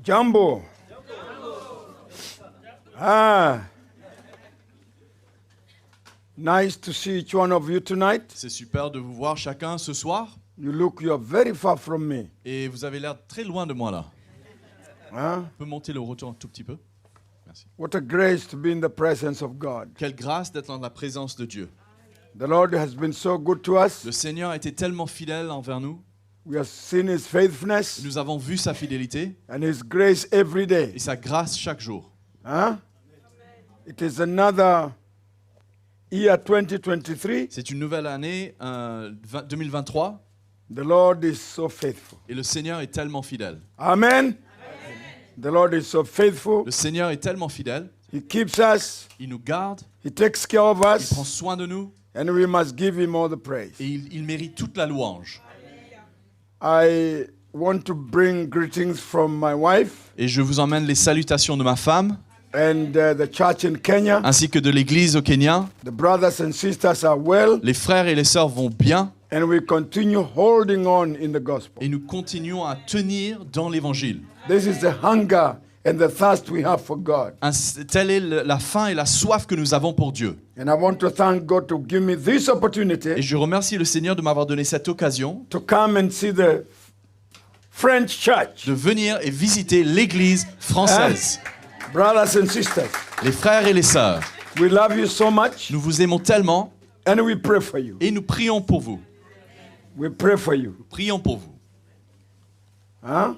Jambo. Nice to see each one of you tonight. C'est super de vous voir chacun ce soir. You are very far from me. Et vous avez l'air très loin de moi là. Huh? On peut monter le retour un tout petit peu. Merci. What a grace to be in the presence of God. Quelle grâce d'être dans la présence de Dieu. The Lord has been so good to us. Le Seigneur a été tellement fidèle envers nous. We have seen His faithfulness Nous avons vu sa fidélité and His grace every day. et sa grâce chaque jour. Huh? It is another year 2023. C'est une nouvelle année, 2023, The Lord is so faithful. et le Seigneur est tellement fidèle. Amen. The Lord is so faithful. Le Seigneur est tellement fidèle, He keeps us. il nous garde, He takes care of il prend us. soin de nous And we must give Him all the praise. et il mérite toute la louange. I want to bring greetings from my wife Et je vous emmène les salutations de ma femme, and the church in Kenya. ainsi que de l'église au Kenya. The brothers and sisters are well, Les frères et les sœurs vont bien and we continue holding on in the gospel. et nous continuons à tenir dans l'évangile. This is the hunger and the thirst we have for God. Telle est la faim et la soif que nous avons pour Dieu. And I want to thank God to give me this Et opportunity je remercie le Seigneur de m'avoir donné cette occasion to come and see the French church. de venir et visiter l'église française. Brothers and sisters, Les frères et les sœurs, we love you so much nous vous aimons tellement and we pray for you. et nous prions pour vous. We pray for you. Prions pour vous. Huh?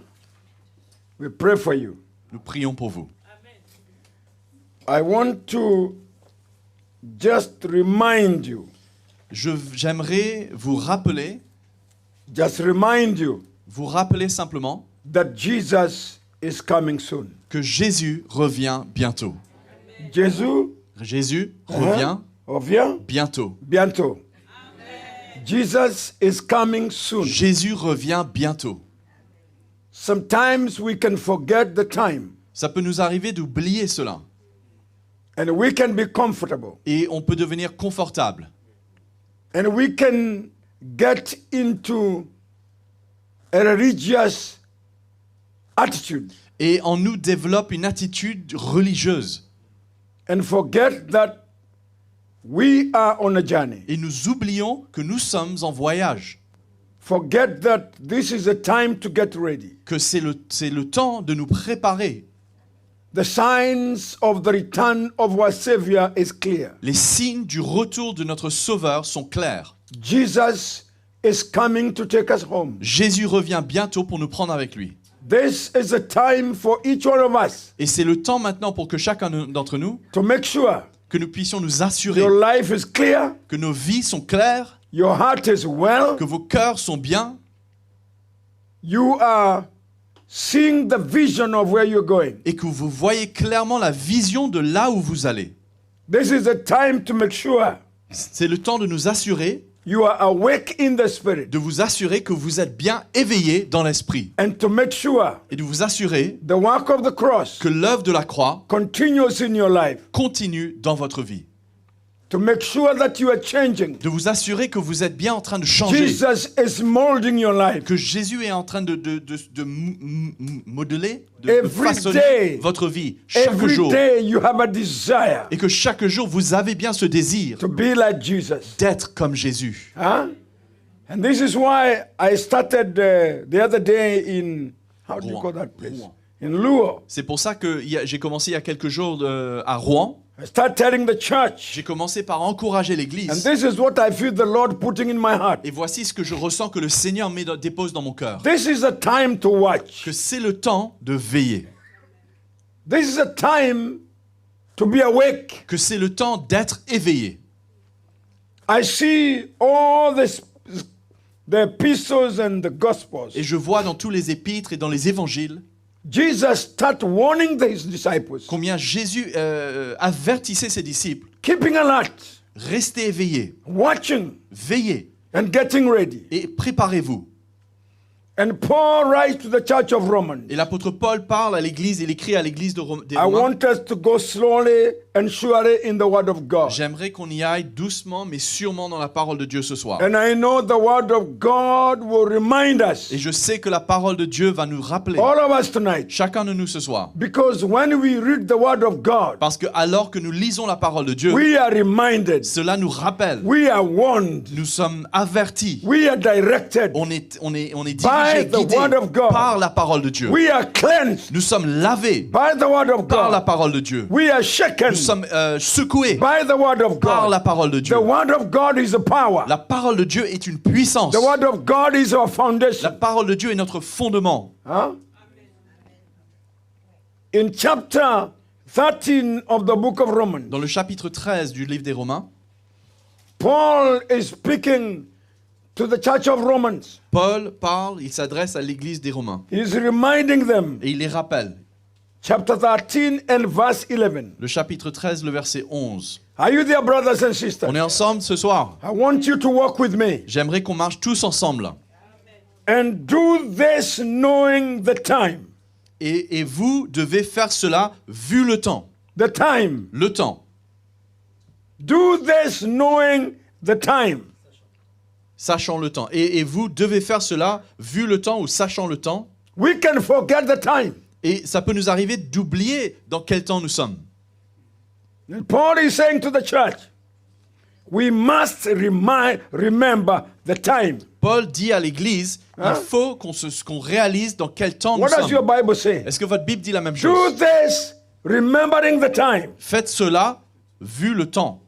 We pray for you. Nous prions pour vous. I want to just remind you, J'aimerais vous rappeler simplement that Jesus is coming soon. que Jésus revient bientôt. Jésus Jésus revient revient bientôt. bientôt. Jesus is coming soon. Jésus revient bientôt. Sometimes we can forget the time Ça peut nous arriver d'oublier cela. and we can be comfortable Et on peut devenir confortable. and we can get into a religious attitude Et en nous développe une attitude religieuse. and forget that we are on a journey. Et nous oublions que nous sommes en voyage. Forget that this is a time to get ready. Que c'est le temps de nous préparer. The signs of the return of our Savior is clear. Les signes du retour de notre Sauveur sont clairs. Jesus is coming to take us home. Jésus revient bientôt pour nous prendre avec lui. This is a time for each one of us Et c'est le temps maintenant pour que chacun d'entre nous, to make sure que nous puissions nous assurer your life is clear, que nos vies sont claires, your heart is well, que vos cœurs sont bien, you are seeing the vision of where you're going. et que vous voyez clairement la vision de là où vous allez. This is a time to make sure C'est le temps de nous assurer, you are awake in the spirit de vous assurer que vous êtes bien éveillés dans l'esprit. and to make sure Et de vous assurer the work of the cross que l'œuvre de la croix continues in your life, continue dans votre vie. to make sure that you are changing. De vous assurer que vous êtes bien en train de changer. Jesus is molding your life. Que Jésus est en train de modeler, de Every façonner day, votre vie chaque Every jour. day you have a desire Et que chaque jour, vous avez bien ce désir to be like Jesus. d'être comme Jésus. Huh? And this is why I started the other day in, how do you Rouen. call that place? Rouen. In Luo. C'est pour ça que j'ai commencé il y a quelques jours à Rouen. I started telling the church. J'ai commencé par encourager And l'Église. this is what I feel the Lord putting in my heart. Et voici ce que je ressens que le Seigneur dépose dans mon cœur. This is a time to watch. Que c'est le temps de veiller. This is a time to be awake. Que c'est le temps d'être éveillé. I see all the epistles and the gospels. Et je vois dans tous les épîtres et dans les évangiles Jesus start warning his disciples. combien Jésus avertissait ses disciples. Keeping alert, Restez éveillés, watching, veillez and getting ready. et préparez-vous. And Paul writes to the church of Romans. Et l'apôtre Paul parle à l'église, il écrit à l'église des I Romains. want us to go slowly and surely in the Word of God. J'aimerais qu'on y aille doucement, mais sûrement dans la parole de Dieu ce soir. And I know the Word of God will remind us, Et je sais que la parole de Dieu va nous rappeler, all of us tonight, chacun de nous ce soir. because when we read the Word of God, Parce que alors que nous lisons la parole de Dieu, we are reminded, cela nous rappelle. we are warned, Nous sommes avertis. we are directed, On est By dirigé, the guidé word of God. par la parole de Dieu. we are cleansed Nous sommes lavés by the Word of par la God, parole de Dieu. we are shaken Nous sommes secoués by the Word of par la God. parole de Dieu. The Word of God is a power. La parole de Dieu est une puissance. The Word of God is our La foundation. parole de Dieu est notre fondement. Huh? In chapter 13 of the book of Romans, Dans le chapitre 13 du livre des Romains, Paul is speaking to the church of Romans. Paul parle, il s'adresse à l'église des Romains He's reminding them, et il les rappelle. chapter 13 and verse 11. Le chapitre 13, le verset 11. Are you there, brothers and sisters? On est ensemble ce soir. I want you to walk with me J'aimerais qu'on marche tous ensemble. and do this knowing the time. Et vous devez faire cela vu le temps. The time. Le temps. Do this knowing the time. Sachant le temps. Et vous devez faire cela vu le temps ou sachant le temps. We can forget the time. Et ça peut nous arriver d'oublier dans quel temps nous sommes. And Paul is saying to the church, we must remember the time. Paul dit à l'église, Hein? il faut qu'on réalise dans quel temps nous What does your sommes. Bible say? Est-ce que votre Bible dit la même Do chose? this remembering the time. Faites cela vu le temps.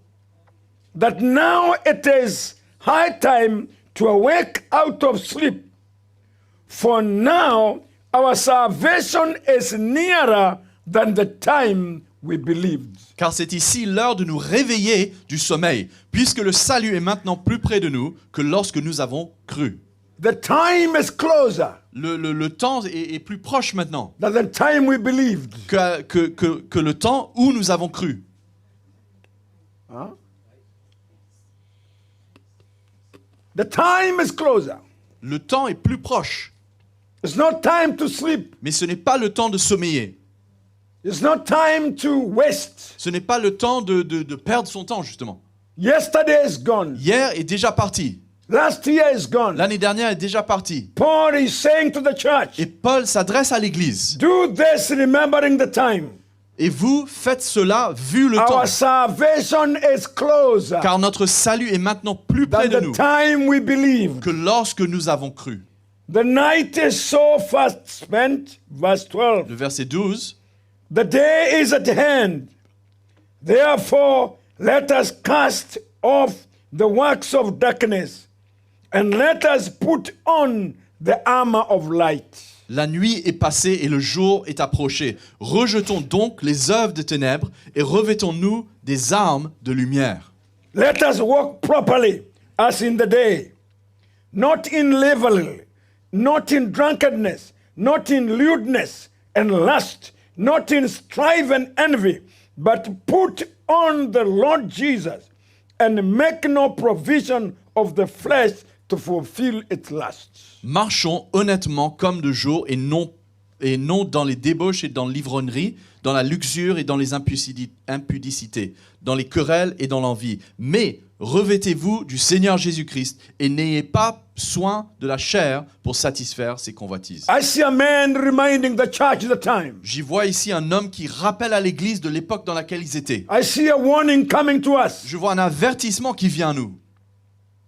That now it is high time to awake out of sleep. For now our salvation is nearer than the time we believed. Car c'est ici l'heure de nous réveiller du sommeil, puisque le salut est maintenant plus près de nous que lorsque nous avons cru. The time is closer Le temps est plus proche maintenant than the time we believed. que le temps où nous avons cru. Huh? The time is closer. Le temps est plus proche, It's not time to sleep. mais ce n'est pas le temps de sommeiller. It's not time to waste. Ce n'est pas le temps de perdre son temps, justement. Yesterday is gone. Hier est déjà parti. Last year is gone. L'année dernière est déjà partie. Paul is saying to the church, Et Paul s'adresse à l'église. do this remembering the time. Et vous faites cela vu le temps. Our salvation is closer Car notre salut est maintenant plus près than de the nous time we believed. que lorsque nous avons cru. The night is so fast spent. Verse 12. Le verset 12. The day is at hand. Therefore, let us cast off the works of darkness and let us put on the armor of light. La nuit est passée et le jour est approché. Rejetons donc les œuvres de ténèbres et revêtons-nous des armes de lumière. Let us walk properly as in the day, not in revelry, not in drunkenness, not in lewdness and lust, not in strife and envy, but put on the Lord Jesus and make no provision of the flesh to fulfill its lusts. Marchons honnêtement comme de jour et non dans les débauches et dans l'ivrognerie, dans la luxure et dans les impudicités, dans les querelles et dans l'envie. Mais revêtez-vous du Seigneur Jésus-Christ et n'ayez pas soin de la chair pour satisfaire ses convoitises. I see a man reminding the church the time. J'y vois ici un homme qui rappelle à l'église de l'époque dans laquelle ils étaient. I see a warning coming to us. Je vois un avertissement qui vient à nous.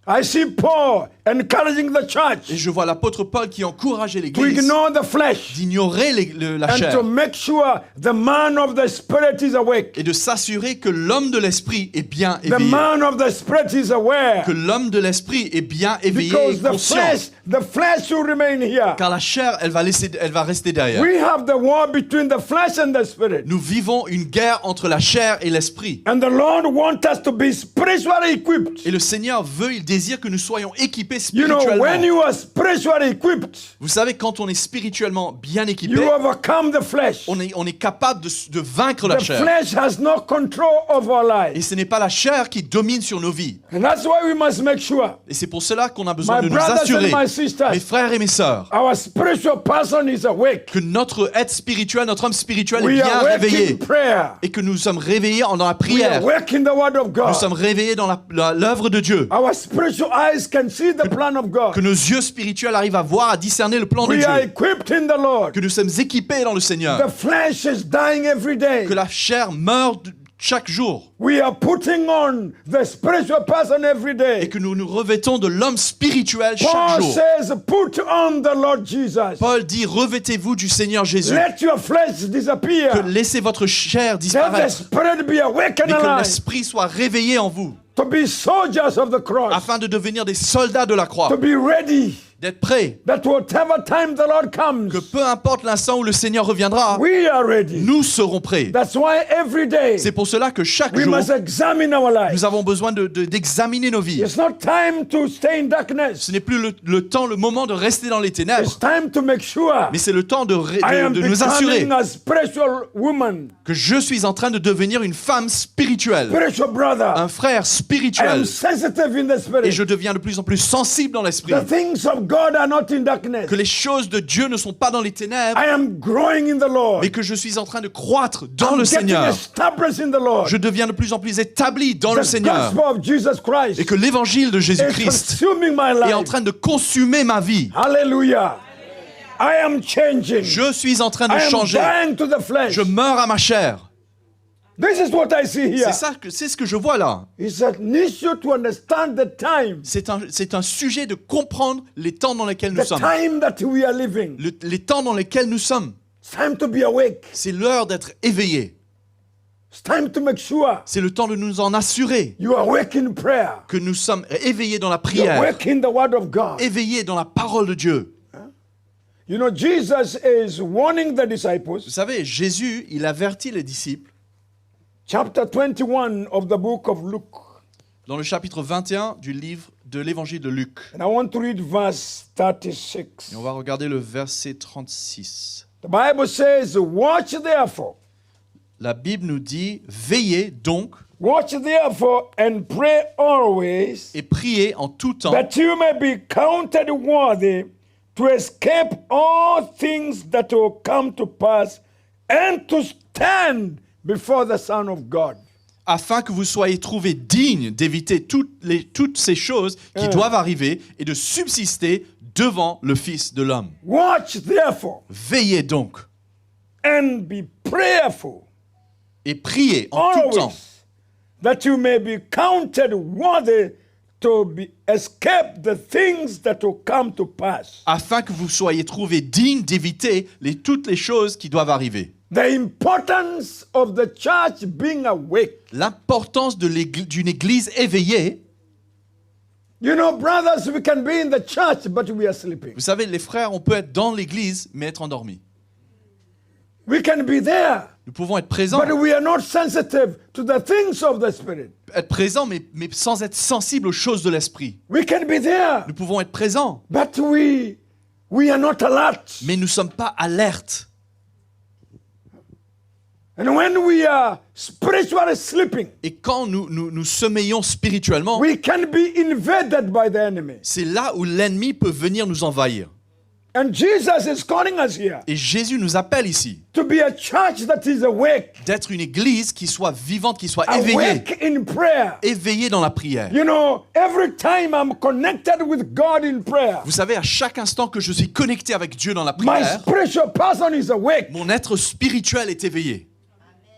I see Paul encouraging the Et church je vois l'apôtre Paul qui encourageait to l'église ignore the flesh d'ignorer la and chair to make sure the man of the spirit is awake. et de s'assurer que l'homme de l'esprit est bien The éveillé. man of the spirit is aware. Que l'homme de l'esprit est bien éveillé et Because conscient. the flesh will remain here. Car la chair, elle va rester derrière. We have the war between the flesh and the spirit. Nous vivons une guerre entre la chair et l'esprit. And the Lord wants us to be spiritually equipped Et le Seigneur il désire que nous soyons équipés équipé You know, spirituellement. when you are spiritually equipped, Vous savez, quand on est spirituellement bien équipé, you overcome the flesh. on est capable de vaincre la The chair. flesh has no control of our Et life. ce n'est pas la chair qui domine sur nos vies. And that's why we must make sure, Et c'est pour cela qu'on a besoin my de nous brothers assurer, and my mes sisters, frères et mes sœurs, our spiritual person is awake. que notre être spirituel, notre homme spirituel est We bien are awake réveillé. in prayer. Et que nous sommes réveillés dans la We are prière. awake in the word of Nous sommes God. réveillés dans l'œuvre de Dieu. Our spiritual eyes can see the plan of Que God. nos yeux spirituels arrivent à voir, à discerner le plan de We are Dieu. equipped in the Lord. Que nous sommes équipés dans le Seigneur. The flesh is dying every day. Que la chair meurt chaque jour. We are putting on the spiritual person every Et day. que nous nous revêtons de l'homme spirituel chaque Paul jour. says, put on the Lord Jesus. Paul dit, revêtez-vous du Seigneur Jésus. Let your flesh Que disappear. laissez votre chair Let the disparaître. spirit be awake and Mais que alive. l'esprit soit réveillé en vous. To be soldiers of the cross. Afin de devenir des soldats de la croix. To be ready. D'être prêts. That whatever time the Lord comes, Que peu importe l'instant où le Seigneur reviendra, we are ready. nous serons prêts. That's why every day C'est pour cela que chaque we jour, must examine our life. nous avons besoin d'examiner nos vies. It's not time to stay in darkness. Ce n'est plus le temps, le moment de rester dans les It's ténèbres, time to make sure mais c'est le temps de I am nous assurer becoming a spiritual woman, que je suis en train de devenir une femme spirituelle, spiritual brother. un frère I am spirituel, sensitive in the et spirit. je deviens de plus en plus sensible dans l'esprit. The things of God are not in darkness. Que les choses de Dieu ne sont pas dans les ténèbres, I am growing in the Lord. mais que je suis en train de croître dans I'm le getting Seigneur. established in the Lord. Je deviens de plus en plus établi dans le The Seigneur. gospel of Jesus Christ Et que l'évangile de is Jésus-Christ consuming my est en life. train de consumer ma vie. Hallelujah. I am changing. Je suis en train de I am changer. dying to the flesh. Je meurs à ma chair. This is what I see here. C'est ce que je vois là. It's an issue to understand the time. C'est un sujet de comprendre les temps dans lesquels nous The sommes. time that we are living. Les temps dans lesquels nous sommes. It's time to be awake. C'est l'heure d'être éveillé. It's time to make sure C'est le temps de nous en assurer you are awake in prayer. que nous sommes éveillés dans la You're prière, awake in the word of God. éveillés dans la parole de Dieu. You know, Jesus is warning the Vous disciples. savez, Jésus, il avertit les disciples Chapter 21 of the book of Luke. dans le chapitre 21 du livre de l'évangile de Luc. And I want to read verse 36. Et on va regarder le verset 36. The Bible says, watch therefore. La Bible nous dit, veillez donc Watch therefore and pray always, et priez en tout temps, that you may be counted worthy to escape all things that will come to pass and to stand before the Son of God. afin que vous soyez trouvés dignes d'éviter toutes ces choses qui doivent arriver et de subsister devant le Fils de l'homme. Watch therefore Veillez donc and be prayerful et priez en tout temps, always, that you may be counted worthy to escape the things that will come to pass. afin que vous soyez trouvés dignes d'éviter toutes les choses qui doivent arriver. The importance of the church being awake. L'importance d'une église éveillée. You know, brothers, we can be in the church, but we are sleeping. Vous savez, les frères, on peut être dans l'église, mais être endormis. We can be there, Nous pouvons être présents, but we are not sensitive to the things of the Spirit. être présents, mais sans être sensibles aux choses de l'esprit. We can be there, Nous pouvons être présents, but we are not alert. mais nous ne sommes pas alertes. And when we are spiritually sleeping, Et quand nous sommeillons spirituellement, we can be invaded by the enemy. c'est là où l'ennemi peut venir nous envahir. And Jesus is calling us here Et Jésus nous appelle ici to be a church that is awake, d'être une église qui soit vivante, qui soit éveillée, awake in prayer. éveillée dans la prière. You know, every time I'm connected with God in prayer, Vous savez, à chaque instant que je suis connecté avec Dieu dans la my prière, spiritual person is awake. mon être spirituel est éveillé.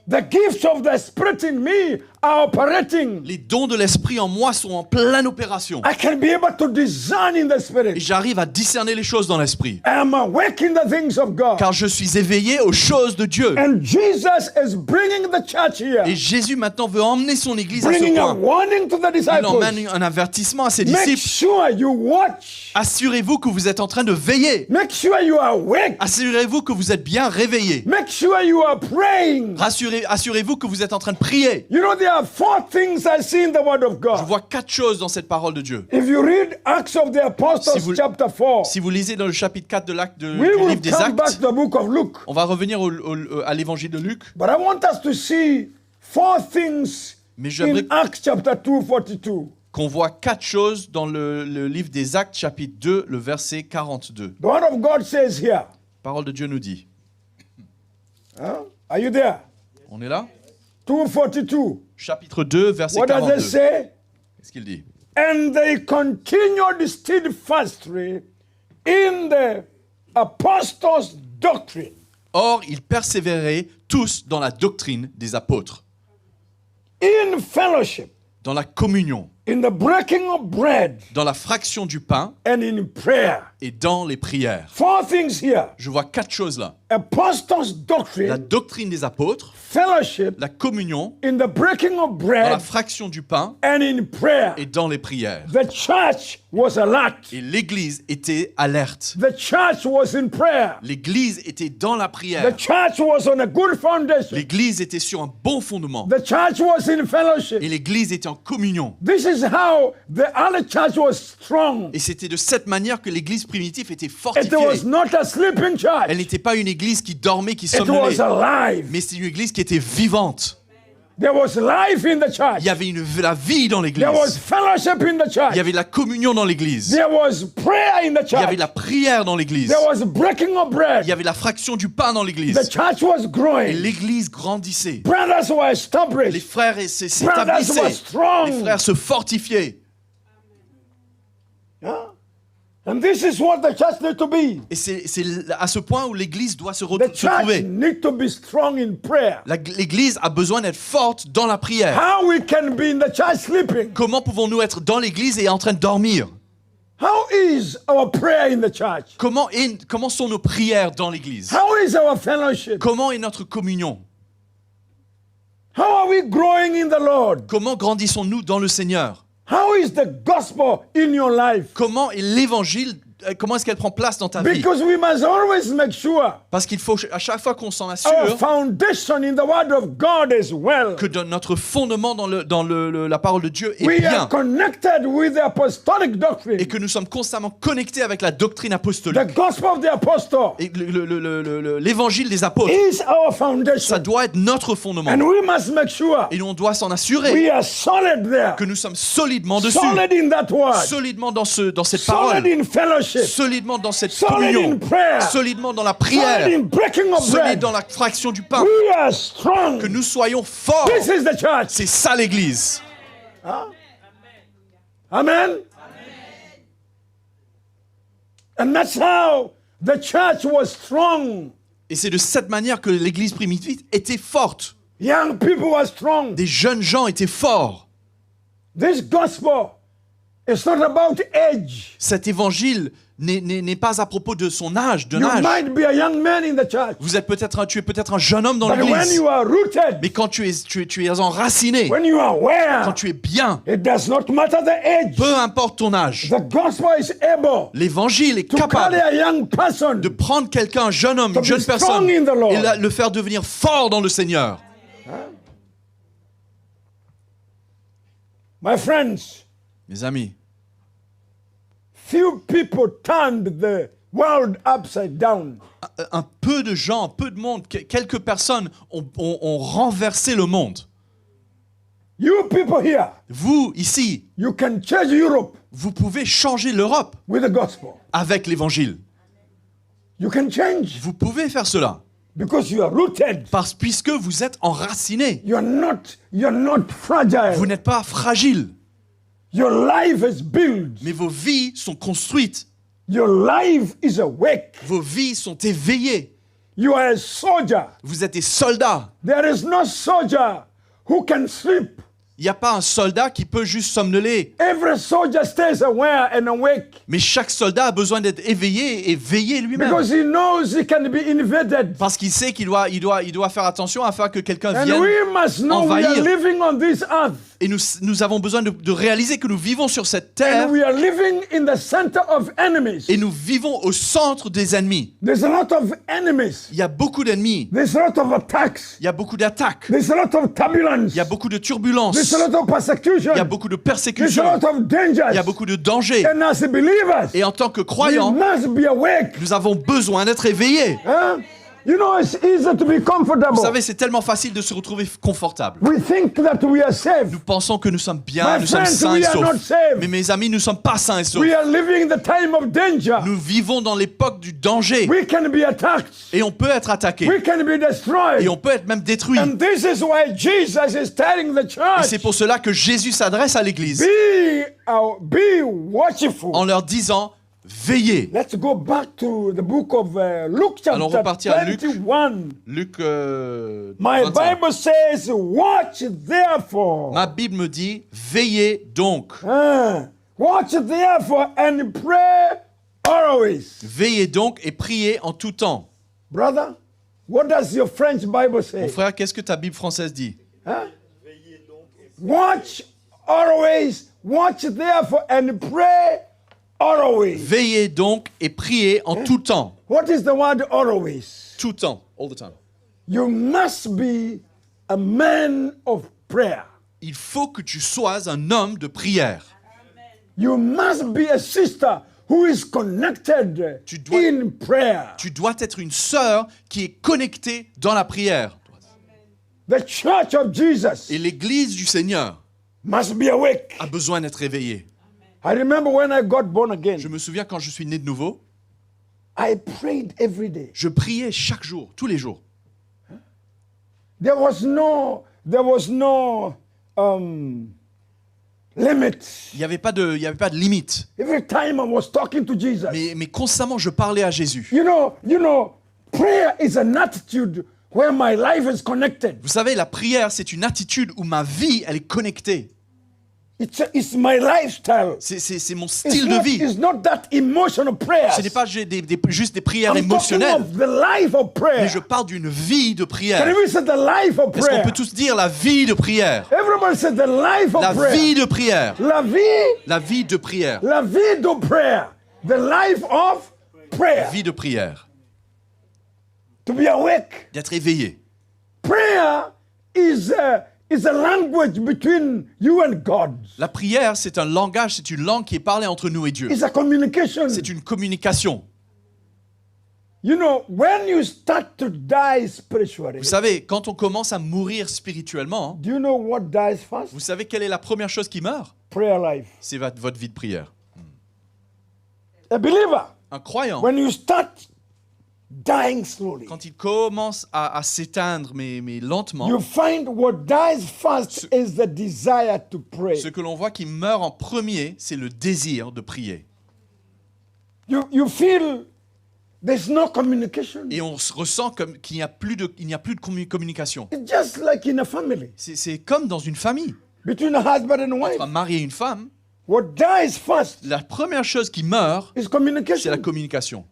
The gifts of the Spirit in me are operating. Les dons de l'esprit en moi sont en pleine opération. I can be able to discern in the Et Spirit. j'arrive à discerner les choses dans l'esprit. I am awake in the things of God. Car je suis éveillé aux choses de Dieu. And Jesus is bringing the church here, Et Jésus maintenant veut emmener son église à ce bringing a point. warning to the Il emmène disciples. un avertissement à ses Make disciples. sure you watch. Assurez-vous que vous êtes en train de veiller. Make sure you are awake. Assurez-vous que vous êtes bien réveillés. Make sure you are praying. Assurez-vous que vous êtes en train de prier. You know, there are 4 things I see in the Word of Je God. vois 4 choses dans cette parole de Dieu. If you read Acts of the Apostles, Si vous- chapter 4, Si vous lisez dans le chapitre 4 de l'acte du we will livre des come back Actes, to the book of Luke. on va revenir à l'évangile de Luc. But I want us to see 4 things Mais j'aimerais in Acts chapter 2, 42. qu'on voit 4 choses dans le livre des Actes, chapitre 2, le verset 42. The Word of God says here. Parole de Dieu nous dit. Are you there? On est là? 2:42. Chapitre 2, verset What does it 42. say? Qu'est-ce qu'il dit? And they continued steadfastly in the apostles' doctrine. Or, ils persévéraient tous dans la doctrine des apôtres, In fellowship, dans la communion, in the breaking of bread, dans la fraction du pain and in prayer. et dans les prières. 4 things here. Je vois 4 choses là. Apostles' La doctrine, doctrine des apôtres, fellowship, la communion, in the breaking of dans la bread, fraction du pain and in prayer. et dans les prières. The church was alert. Et l'Église était alerte. The church was in prayer. L'Église était dans la The prière. church was on a good foundation. L'Église était sur un bon fondement. The church was in fellowship. Et l'Église était en communion. This is how the early church was strong. Et c'était de cette manière que l'Église primitive était It fortifiée. was not a sleeping church. Elle n'était pas une Église qui dormait, qui It was somnolait, alive. mais c'est une Église qui était vivante. There was life in the church. Il y avait la vie dans l'Église. There was fellowship in the Il church. y avait de la communion dans l'Église. There was prayer in the Il y avait church. de la prière dans l'Église. There was breaking of Il y bread. avait la fraction du pain dans The l'Église. church was Et growing. l'Église grandissait. Brothers were Les established. frères Brothers were s'établissaient. Les strong. frères se fortifiaient. Yeah? And this is what the church needs to be. Et c'est à ce point où l'Église doit se The church retrouver. needs to be strong in prayer. L'Église a besoin d'être forte dans la prière. How we can be in the church sleeping? Comment pouvons-nous être dans l'Église et en train de dormir? How is our prayer in the church? Comment sont nos prières dans l'Église? How is our fellowship? Comment est notre communion? How are we growing in the Lord? Comment grandissons-nous dans le Seigneur? How is the gospel in your life? Comment est l'Évangile, comment est-ce qu'elle prend place dans ta vie? Because we must always make sure Parce qu'il faut à chaque fois qu'on s'en our assure foundation in the Word of God is well. que notre fondement dans la parole de Dieu est We bien are connected with the apostolic doctrine, et que nous sommes constamment connectés avec la doctrine the apostolique. gospel of the apostle Et l'Évangile des apôtres, is our ça foundation. doit être notre fondement. And we must make sure Et nous, on doit s'en assurer we are solid there, que nous sommes solidement dessus, solid in that word, solidement dans cette solid parole, in fellowship, solidement dans cette solid communion, in prayer, solidement dans la solid prière, in breaking of solide bread. dans la fraction du pain, We are strong. que nous soyons forts. This is the church. C'est ça l'Église. Amen. And that's how the church was strong. Et c'est de cette manière que l'Église primitive était forte. Young people were strong. Des jeunes gens étaient forts. This gospel is not about age. Cet évangile n'est pas à propos de son âge, de You l'âge. might be a young man in the church, Tu es peut-être un jeune homme dans but when l'Église. you are rooted, Mais quand tu es enraciné, when you are quand aware, tu es bien, it does not matter the age. peu importe ton âge, The gospel is able l'évangile est to carry capable a young person de prendre quelqu'un, un jeune homme, to une jeune be strong personne, in the Lord. et le faire devenir fort dans le Seigneur. My friends, Mes amis, few people turned the world upside down. un peu de gens, un peu de monde, quelques personnes ont renversé le monde. You people here, Vous, ici, you can change Europe vous pouvez changer l'Europe with the gospel. avec l'Évangile. You can change Vous pouvez faire cela because you are rooted. puisque vous êtes enraciné. You're not fragile. Vous n'êtes pas fragile, Your life is built. mais vos vies sont construites. Your life is awake. Vos vies sont éveillées. You are a soldier. Vous êtes des soldats. There is no soldier who can sleep. Il n'y a pas un soldat qui peut juste somnoler. Every soldier stays aware and awake Mais chaque soldat a besoin d'être éveillé et veillé lui-même. because he knows he can be invaded. Parce qu'il sait qu'il doit faire attention afin que quelqu'un And vienne. we must know we are envahir. living on this earth. Et nous avons besoin de réaliser que nous vivons sur cette terre And we are living in the center of enemies. et nous vivons au centre des ennemis. There's a lot of enemies. Il y a beaucoup d'ennemis. There's a lot of attacks. Il y a beaucoup d'attaques. There's a lot of turbulence. Il y a beaucoup de turbulences. There's a lot of persecution. Il y a beaucoup de There's a persécutions. lot of dangers. Il y a beaucoup de dangers. And as believers, Et en tant que we croyants, must be awake. nous avons besoin d'être éveillés. Huh? You know, it's easy to be comfortable. Vous savez, c'est tellement facile de se retrouver confortable. We think that we are safe. Nous pensons que nous sommes bien, My nous sommes friends, sains we et are not saufs. safe. Mais mes amis, nous ne sommes pas sains et saufs. We are living the time of danger. Nous vivons dans l'époque du danger. We can be attacked. Et on peut être attaqué. We can be destroyed. Et on peut être même détruit. And this is why Jesus is telling the Et church, c'est pour cela que Jésus s'adresse à l'Église be watchful. en leur disant, veillez. Let's go back to the book of Luke Allons chapter repartir à Luc. 21. Luc My 21. Bible says, watch therefore. Ma Bible me dit, veillez donc. Watch therefore and pray always. Veillez donc et priez en tout temps. Brother, what does your French Bible Mon say? frère, qu'est-ce que ta Bible française dit? Huh? Watch always. Watch therefore and pray always. Veillez donc et priez en tout temps. What is the word always? Tout temps. All the time. You must be a man of prayer. Il faut que tu sois un homme de prière. You must be a sister who is connected Tu dois- in prayer. Tu dois être une sœur qui est connectée dans la prière. The church of Jesus Et l'Église du Seigneur must be awake. a besoin d'être éveillée. I remember when I got born again, Je me souviens quand je suis né de nouveau, I prayed every day. je priais chaque jour, tous les jours. There was no limit. Il n'y avait pas de limite. Every time I was talking to Jesus. Mais constamment, je parlais à Jésus. You know, prayer is an attitude where my life is connected. Vous savez, la prière, c'est une attitude où ma vie, elle est connectée. It's my lifestyle. C'est mon style de vie. It's not that emotional prayer. Ce n'est pas juste des prières I'm talking émotionnelles, of the life of prayer. mais je parle d'une vie de Can prière. we say the life of Est-ce qu'on prayer? peut tous dire la vie de prière? Everybody say the life of La prayer. vie de prière. La vie, La vie de prière. la vie de prayer. The life of prayer. Vie de prière. To be awake. D'être éveillé. Prayer is a language between you and God. La prière, c'est un langage, c'est une langue qui est parlée entre nous et Dieu. It's a communication. C'est une communication. You know, when you start to die spiritually, Vous savez, quand on commence à mourir spirituellement, do you know what dies first? vous savez quelle est la première chose qui meurt? Prayer life. C'est votre vie de prière. A believer, Un croyant, when you start dying slowly, quand il commence à s'éteindre, mais lentement, you find what dies first is the desire to pray. ce que l'on voit qui meurt en premier, c'est le désir de prier. You feel there's no communication. Et on se ressent comme qu'il n'y a plus de communication. It's just like in a family C'est comme dans une famille. between a husband and wife. Entre un mari et une femme, What dies first la première chose qui meurt, is c'est communication. la communication.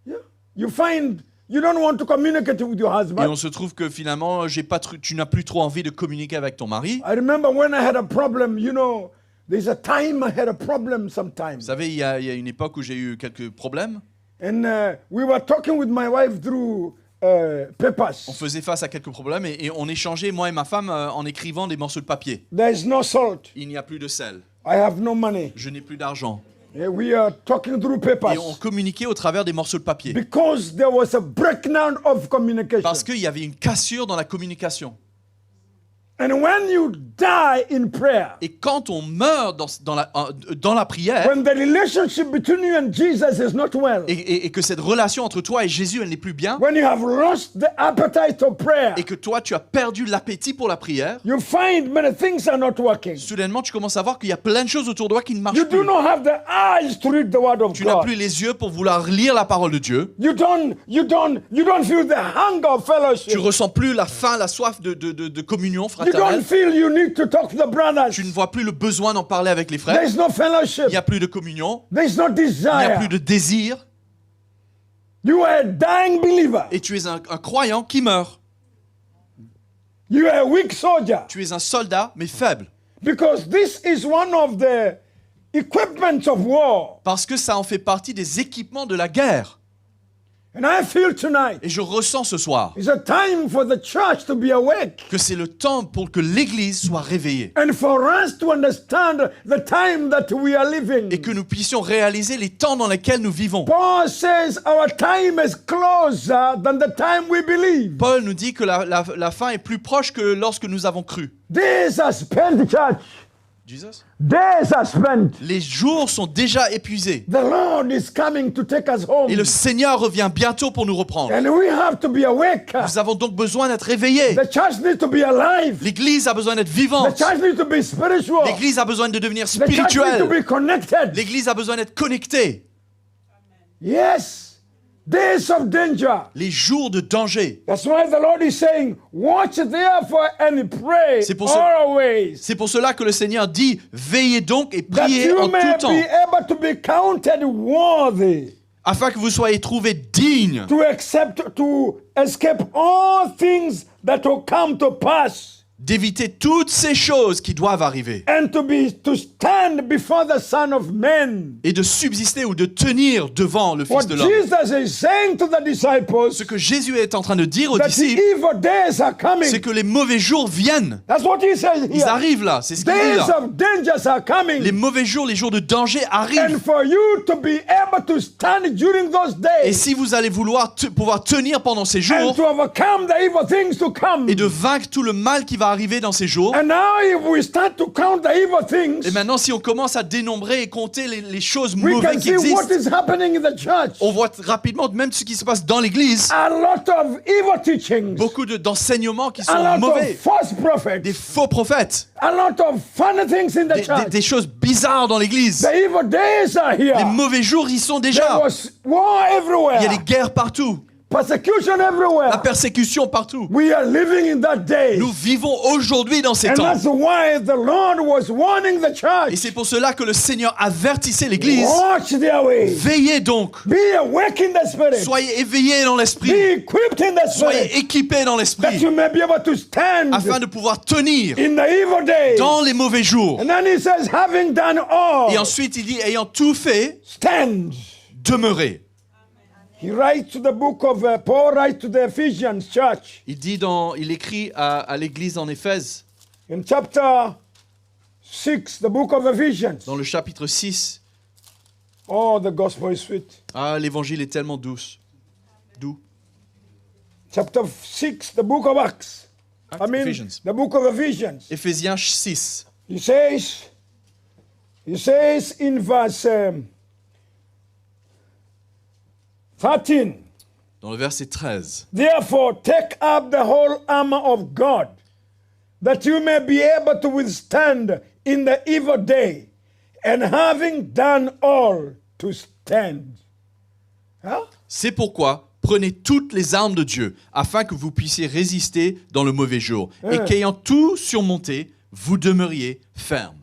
Yeah. You find you don't want to communicate with your Et husband. on se trouve que finalement, tu n'as plus trop envie de communiquer avec ton mari. I remember when I had a problem, you know, there's a time I had a problem sometimes. Vous savez, il y a une époque où j'ai eu quelques problèmes. And we were talking with my wife through On papers. faisait face à quelques problèmes et on échangeait, moi et ma femme, en écrivant des morceaux de papier. There's no salt. Il n'y a plus de sel. I have no money. Je n'ai plus d'argent. We are talking through papers Et on communiquait au travers des morceaux de papier. because there was a breakdown of communication. Parce qu'il y avait une cassure dans la communication. And when you die in prayer, Et quand on meurt dans la prière, when the relationship between you and Jesus is not well, et que cette relation entre toi et Jésus, elle n'est plus bien, when you have lost the appetite of prayer, et que toi, tu as perdu l'appétit pour la prière, you find many things are not working. soudainement, tu commences à voir qu'il y a plein de choses autour de toi qui ne marchent You do plus. not have the eyes to read the word of Tu n'as God. plus les yeux pour vouloir lire la parole de Dieu. You don't feel the hunger of Tu fellowship. ressens plus la faim, la soif de communion You fraternelle. feel you need to talk to the brothers. Tu ne vois plus le besoin d'en parler avec les frères. There is no fellowship. Il n'y a plus de communion. There is no Il n'y a desire. plus de désir. You are a dying believer. Et tu es un croyant qui meurt. You are a weak soldier. Tu es un soldat, mais faible. Because this is one of the equipments of war. Parce que ça en fait partie des équipements de la guerre. And I feel tonight Et je ressens ce soir it's a time for the church to be awake que c'est le temps pour que l'Église soit réveillée. and for us to understand the time that we are living. Et que nous puissions réaliser les temps dans lesquels nous vivons. Paul says our time is closer than the time we believe. Paul nous dit que la fin est plus proche que lorsque nous avons cru. Days are spent, church. Jesus? Days are spent. Les jours sont déjà épuisés. The Lord is coming to take us home. Et le Seigneur revient bientôt pour nous reprendre. And we have to be awake. Nous avons donc besoin d'être réveillés. The church needs to be alive. L'Église a besoin d'être The vivante. church needs to be spiritual. L'Église a besoin de devenir The church needs to spirituelle. be connected. L'Église a besoin d'être connectée. Yes. Days of danger. Les jours de danger. That's why the Lord is saying, watch therefore and pray C'est pour ça- always, C'est pour cela que le Seigneur dit, veillez donc et that priez you en may tout be temps, able to be counted worthy afin que vous soyez trouvés dignes to escape all things that will come to pass d'éviter toutes ces choses qui doivent arriver and to stand before the Son of Man. et de subsister ou de tenir devant le Fils What de l'homme. Jesus is saying to the disciples, Ce que Jésus est en train de dire aux that the disciples, evil days are coming. c'est que les mauvais jours viennent. That's what he says Ils here. arrivent là, c'est ce qu'il dit Days là. of dangers are coming. Les mauvais jours, les jours de danger And arrivent. for you to be able to stand during those Et days si vous allez vouloir pouvoir tenir pendant ces and jours to overcome the evil things to come. et de vaincre tout le mal qui va arriver dans ces jours, And now if we start to count the evil things, et maintenant si on commence à dénombrer et compter les choses we mauvaises can qui see what existent, is happening in the church. on voit rapidement même ce qui se passe dans l'église, A lot of evil teachings. beaucoup d'enseignements qui A sont lot of mauvais, false prophets. des faux prophètes, A lot of funny things in the des church. choses bizarres dans l'église. The evil days are here. Les mauvais jours, ils sont There déjà. was war Il y a everywhere. des guerres partout, Persecution la everywhere. persécution partout. We are living in that day. Nous vivons aujourd'hui dans ces And temps. that's why the Lord was warning the Et church. c'est pour cela que le Seigneur avertissait l'église. Watch their way. Veillez donc, Be awake in the spirit. soyez éveillés dans Be l'esprit, equipped in the spirit. soyez équipés dans That l'esprit, you may be able to stand afin de pouvoir tenir in the evil days. dans les mauvais jours. And then he says, having done all, Et ensuite, il dit, ayant tout fait, stand. demeurez. He writes to the book of, Paul writes to the Ephesians church Il écrit à l'église en Éphèse, in chapter 6, the book of Ephesians. dans le chapitre 6. Oh, the gospel is sweet. Ah, l'évangile est tellement doux. Chapter 6, the book of Acts. Ephesians. The book of Ephesians. Éphésiens 6. He says in verse 13, Dans le verset 13. therefore take up the whole armor of God, that you may be able to withstand in the evil day, and having done all, to stand. Huh? C'est pourquoi prenez toutes les armes de Dieu, afin que vous puissiez résister dans le mauvais jour, et qu'ayant tout surmonté, vous demeuriez ferme.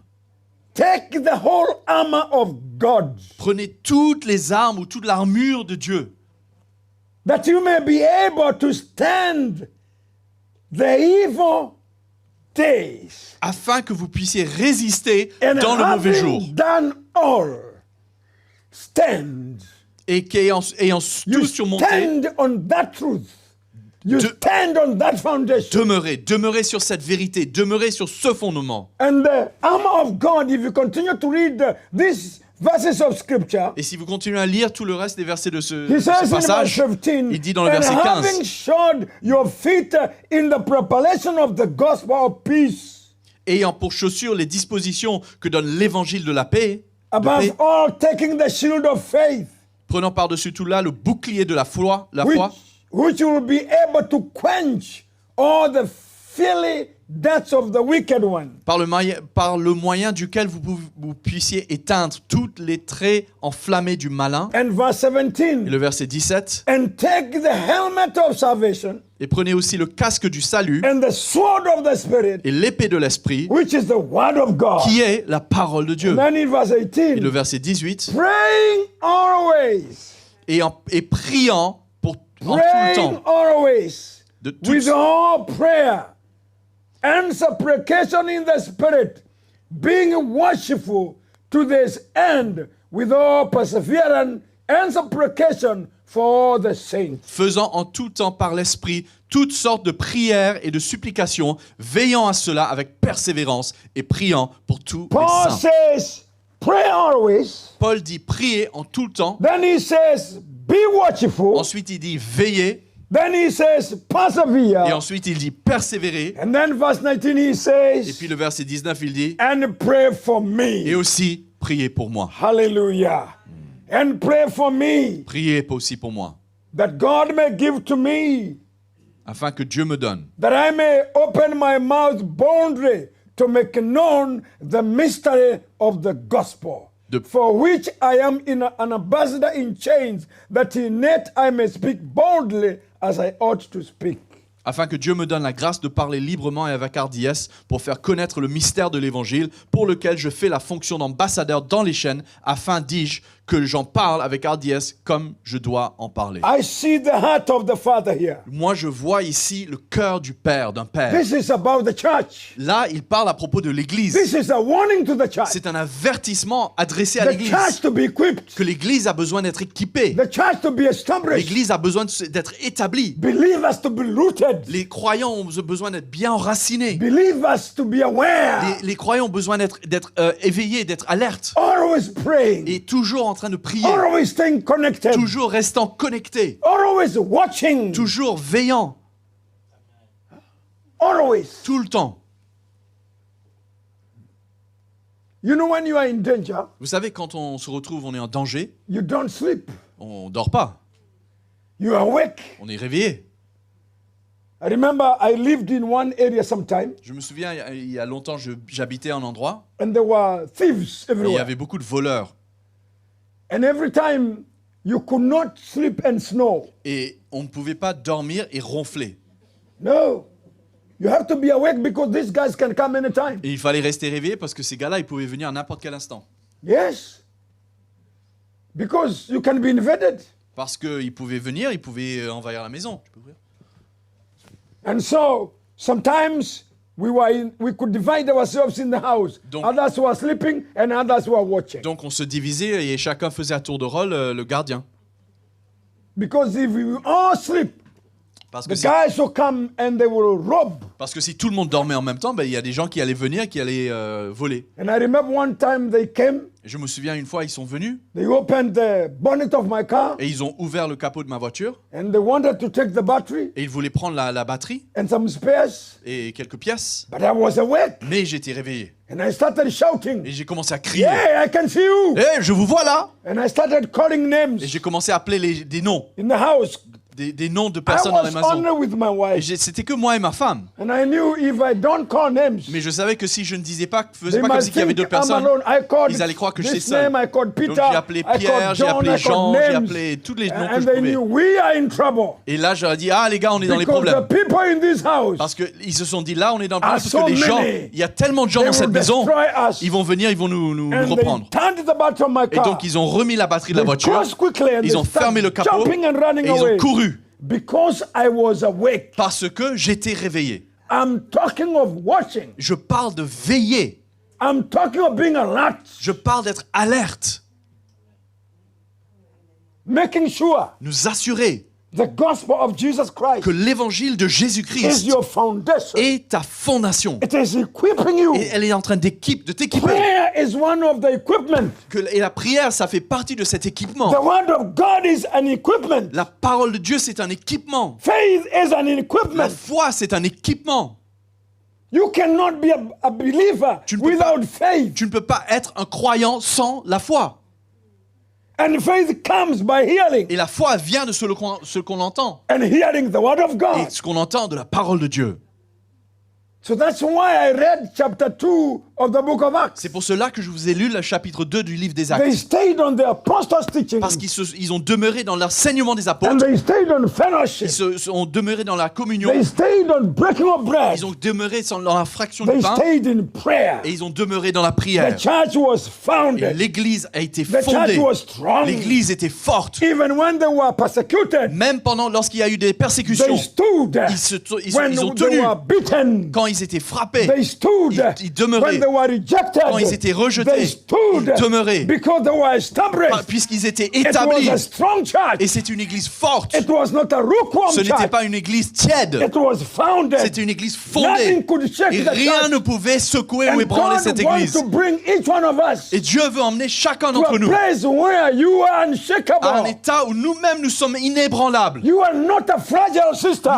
Take the whole armor of God, Prenez toutes les armes ou toute l'armure de Dieu, that you may be able to stand the evil days. afin que vous puissiez résister And dans le mauvais jour. having done all, stand. Et qu'ayant You tout surmonté, stand on that truth. You De- stand on that foundation. demeurez sur cette vérité, demeurez sur ce fondement. And the armor of God, if you continue to read these verses of scripture, Et si vous continuez à lire tout le reste des versets de ce he says in verse passage, 15, il dit dans le and verset having 15, shod your feet in the preparation of the gospel of peace, ayant pour chaussure les dispositions que donne l'évangile de la paix, above all taking the shield of faith, prenant par-dessus tout là le bouclier de la foi, which will be able to quench all the fiery darts of the wicked one. par le moyen duquel vous puissiez éteindre toutes les traits enflammés du malin. And verse Et 17, le verset 17, and take the helmet of salvation Et prenez aussi le casque du salut and the sword of the Spirit, et l'épée de l'esprit, which is the word of God. qui est la parole de Dieu. And then in verse Et 18, le verset 18, praying always, et priant en tout le praying temps, always, de with toutes, all prayer and supplication in the Spirit, being worshipful to this end, with all perseverance and supplication for the saints. faisant en tout temps par l'esprit toutes sortes de prières et de supplications, veillant à cela avec persévérance et priant pour tous Paul les saints. says, pray always. Paul dit prier en tout le temps. Then he says, be watchful. Ensuite, il dit veiller. Then he says, Et persevere. ensuite, il dit persévérer. And then verse 19 he Et says, puis le verset 19, il dit and pray for et me. aussi priez pour moi. Hallelujah. And pray for me, Priez aussi pour moi, that God may give to me, afin que Dieu me donne, that I may open my mouth boldly to make known the mystery of the gospel, for which I am an ambassador in chains, that in it I may speak boldly as I ought to speak. afin que Dieu me donne la grâce de parler librement et avec hardiesse pour faire connaître le mystère de l'Évangile, pour lequel je fais la fonction d'ambassadeur dans les chaînes, afin, dis-je, que j'en parle avec hardiesse comme je dois en parler. I see the heart of the Father here. Moi, je vois ici le cœur du Père, d'un Père. This is about the church. Là, il parle à propos de l'Église. This is a warning to the church. C'est un avertissement adressé à The l'Église. church to be equipped. Que l'Église a besoin d'être équipée. The church to be established. L'Église a besoin d'être établie. Believers to be rooted. Les croyants ont besoin d'être bien enracinés. Believers to be aware. Les croyants ont besoin d'être éveillés, d'être alertes. Always praying. Et toujours en train de prier. Always staying connected. Toujours restant connectés. Always watching. Toujours veillant. Always. Tout le temps. You know when you are in danger, Vous savez, quand on se retrouve, on est en danger, you don't sleep. on dort pas. You are awake. On est réveillé. I remember I lived in one area sometime, Je me souviens, il y a longtemps, j'habitais à un endroit and there were thieves et il y everywhere. avait beaucoup de voleurs. And every time you could not sleep and snore. Et on ne pouvait pas dormir et ronfler. No. You have to be awake because these guys can come anytime. Et il fallait rester réveillé parce que ces gars-là, ils pouvaient venir à n'importe quel instant. Yes. Because you can be invaded. Parce qu'ils pouvaient venir, ils pouvaient envahir la maison. Tu peux ouvrir ? And so sometimes we could divide ourselves in the house. Donc- Others were sleeping and others were watching. Donc on se divisait et chacun faisait à tour de rôle le gardien. Because if we all sleep, Parce the que, si, guys will come and they will rob. parce que si tout le monde dormait en même temps, ben, il y a des gens qui allaient venir, qui allaient voler. And I remember one time they came, Et je me souviens une fois, ils sont venus they opened the bonnet of my car et ils ont ouvert le capot de ma voiture and they wanted to take the battery et ils voulaient prendre la batterie and some spares. et quelques pièces. But I was awake Mais j'étais réveillé and I started shouting, et j'ai commencé à crier. "Yeah, I can see you!" « Je vous vois là !» And I started calling names Et j'ai commencé à appeler des noms, in the house. des noms de I personnes dans la was maison. only with my Et wife. c'était que moi et ma femme. And I knew if I don't call names, Mais je savais que si je ne disais pas, they faisais pas comme might si il y avait think deux I'm personnes, alone. I called ils allaient croire que j'étais this seul. name, I called Peter, Donc j'ai appelé I called Pierre, j'ai John, appelé I Jean, called j'ai names. appelé tous les noms que And je they pouvais. knew we are in trouble. Et là, je leur ai dit, ah les gars, on est dans les Because problèmes. the people in this house Parce qu'ils se sont dit, là, on est dans le are problème, parce so que les gens, many. il y a tellement de gens They dans cette will maison, destroy us. ils vont venir, ils vont nous And reprendre. they turned the battery of my Et car. donc, ils ont remis la batterie de la They voiture, closed quickly and ils they ont fermé le started capot, jumping and running et ils away. ont couru. Because I was awake. Parce que j'étais réveillé. I'm talking of watching. Je parle de veiller. I'm talking of being alert. Je parle d'être alerte. Making sure Nous assurer the gospel of Jesus Christ que l'évangile de is Jésus-Christ your foundation. est ta fondation. It is equipping you. Et elle est en train de t'équiper. Prayer is one of the equipment. Et la prière, ça fait partie de cet équipement. The word of God is an equipment. La parole de Dieu, c'est un équipement. Faith is an La equipment. foi, c'est un équipement. You cannot be a believer Tu ne peux without faith. Tu ne peux pas être un croyant sans la foi. And faith comes by hearing. Et la foi vient de ce qu'on entend. And hearing the word of Et God. ce qu'on entend de la parole de Dieu. So that's why I read chapter 2, of the book of Acts. C'est pour cela que je vous ai lu le chapitre 2 du livre des They Actes. stayed on the apostles' teaching. Parce qu'ils ont demeuré dans l'enseignement des And apôtres. they stayed on fellowship. Ils sont demeurés dans la communion. They stayed on breaking of bread. Ils ont demeuré dans la fraction du They pain. stayed in prayer. Et ils ont demeuré dans la The prière. church was Et founded. l'église a été The church fondée. was strong. L'église était forte. Even when they were persecuted, Même lorsqu'il y a eu des persécutions, they stood. When ils ont they tenu. were beaten, Quand ils étaient frappés, they stood. ils demeuraient. When they were rejected, Quand ils étaient rejetés, they stood. ils demeuraient. Because they were established. Puisqu'ils étaient It établis. was a strong church. Et c'est une église forte. It was not a lukewarm Ce n'était church. pas une église tiède. It was founded. C'était une église fondée. Nothing could shake Et the rien church. ne pouvait secouer ou And ébranler God cette wants église. to bring each one of us Et Dieu veut emmener chacun to d'entre a nous place where you are à un unshakable. état où nous-mêmes nous sommes inébranlables. You are not a fragile sister.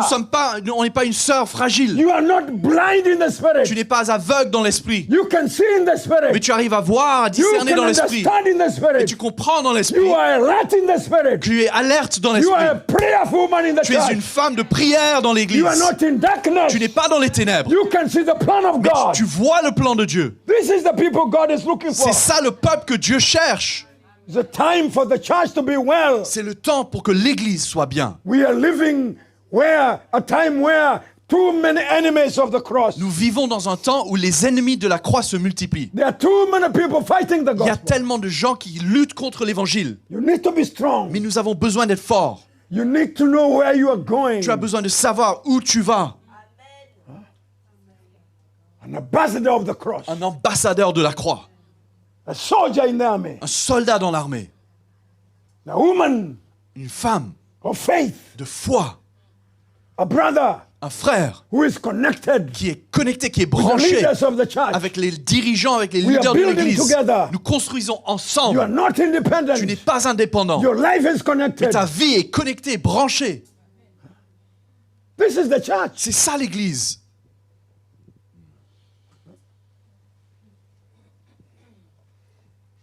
On n'est pas une sœur fragile. You are not blind in the Tu spirit. n'es pas aveugle dans l'esprit. You can see in the Mais spirit. tu arrives à voir, à You discerner can dans l'esprit. understand in the Et spirit. tu comprends dans l'esprit. You are alert in the spirit. Tu es alerte dans You are a l'esprit. prayerful woman in the Tu es une church. femme de prière dans l'église. You are not in darkness. Tu n'es pas dans les ténèbres. You can see the plan of Mais God. tu vois le plan de Dieu. This is the people God is looking for. C'est ça le peuple que Dieu cherche. It's a time for the church to be well. C'est le temps pour que l'église soit bien. We are living a time where too many enemies of the cross. Nous vivons dans un temps où les ennemis de la croix se multiplient. There are too many people fighting the Il y a gospel. tellement de gens qui luttent contre l'évangile. You need to be strong. Mais nous avons besoin d'être forts. You need to know where you are going. Tu as besoin de savoir où tu vas. An ambassador of the cross. Un ambassadeur de la croix. A soldier in the army. Un soldat dans l'armée. A woman Une femme of faith. de foi. A brother Un frère who is connected qui est connecté, qui est with the branché leaders of the church. avec les dirigeants, avec les We are leaders de building l'église. together. Nous construisons You are ensemble. not independent. Tu n'es pas indépendant. Your life is Mais connected. ta vie est connectée, branchée. This is the church. C'est ça l'église.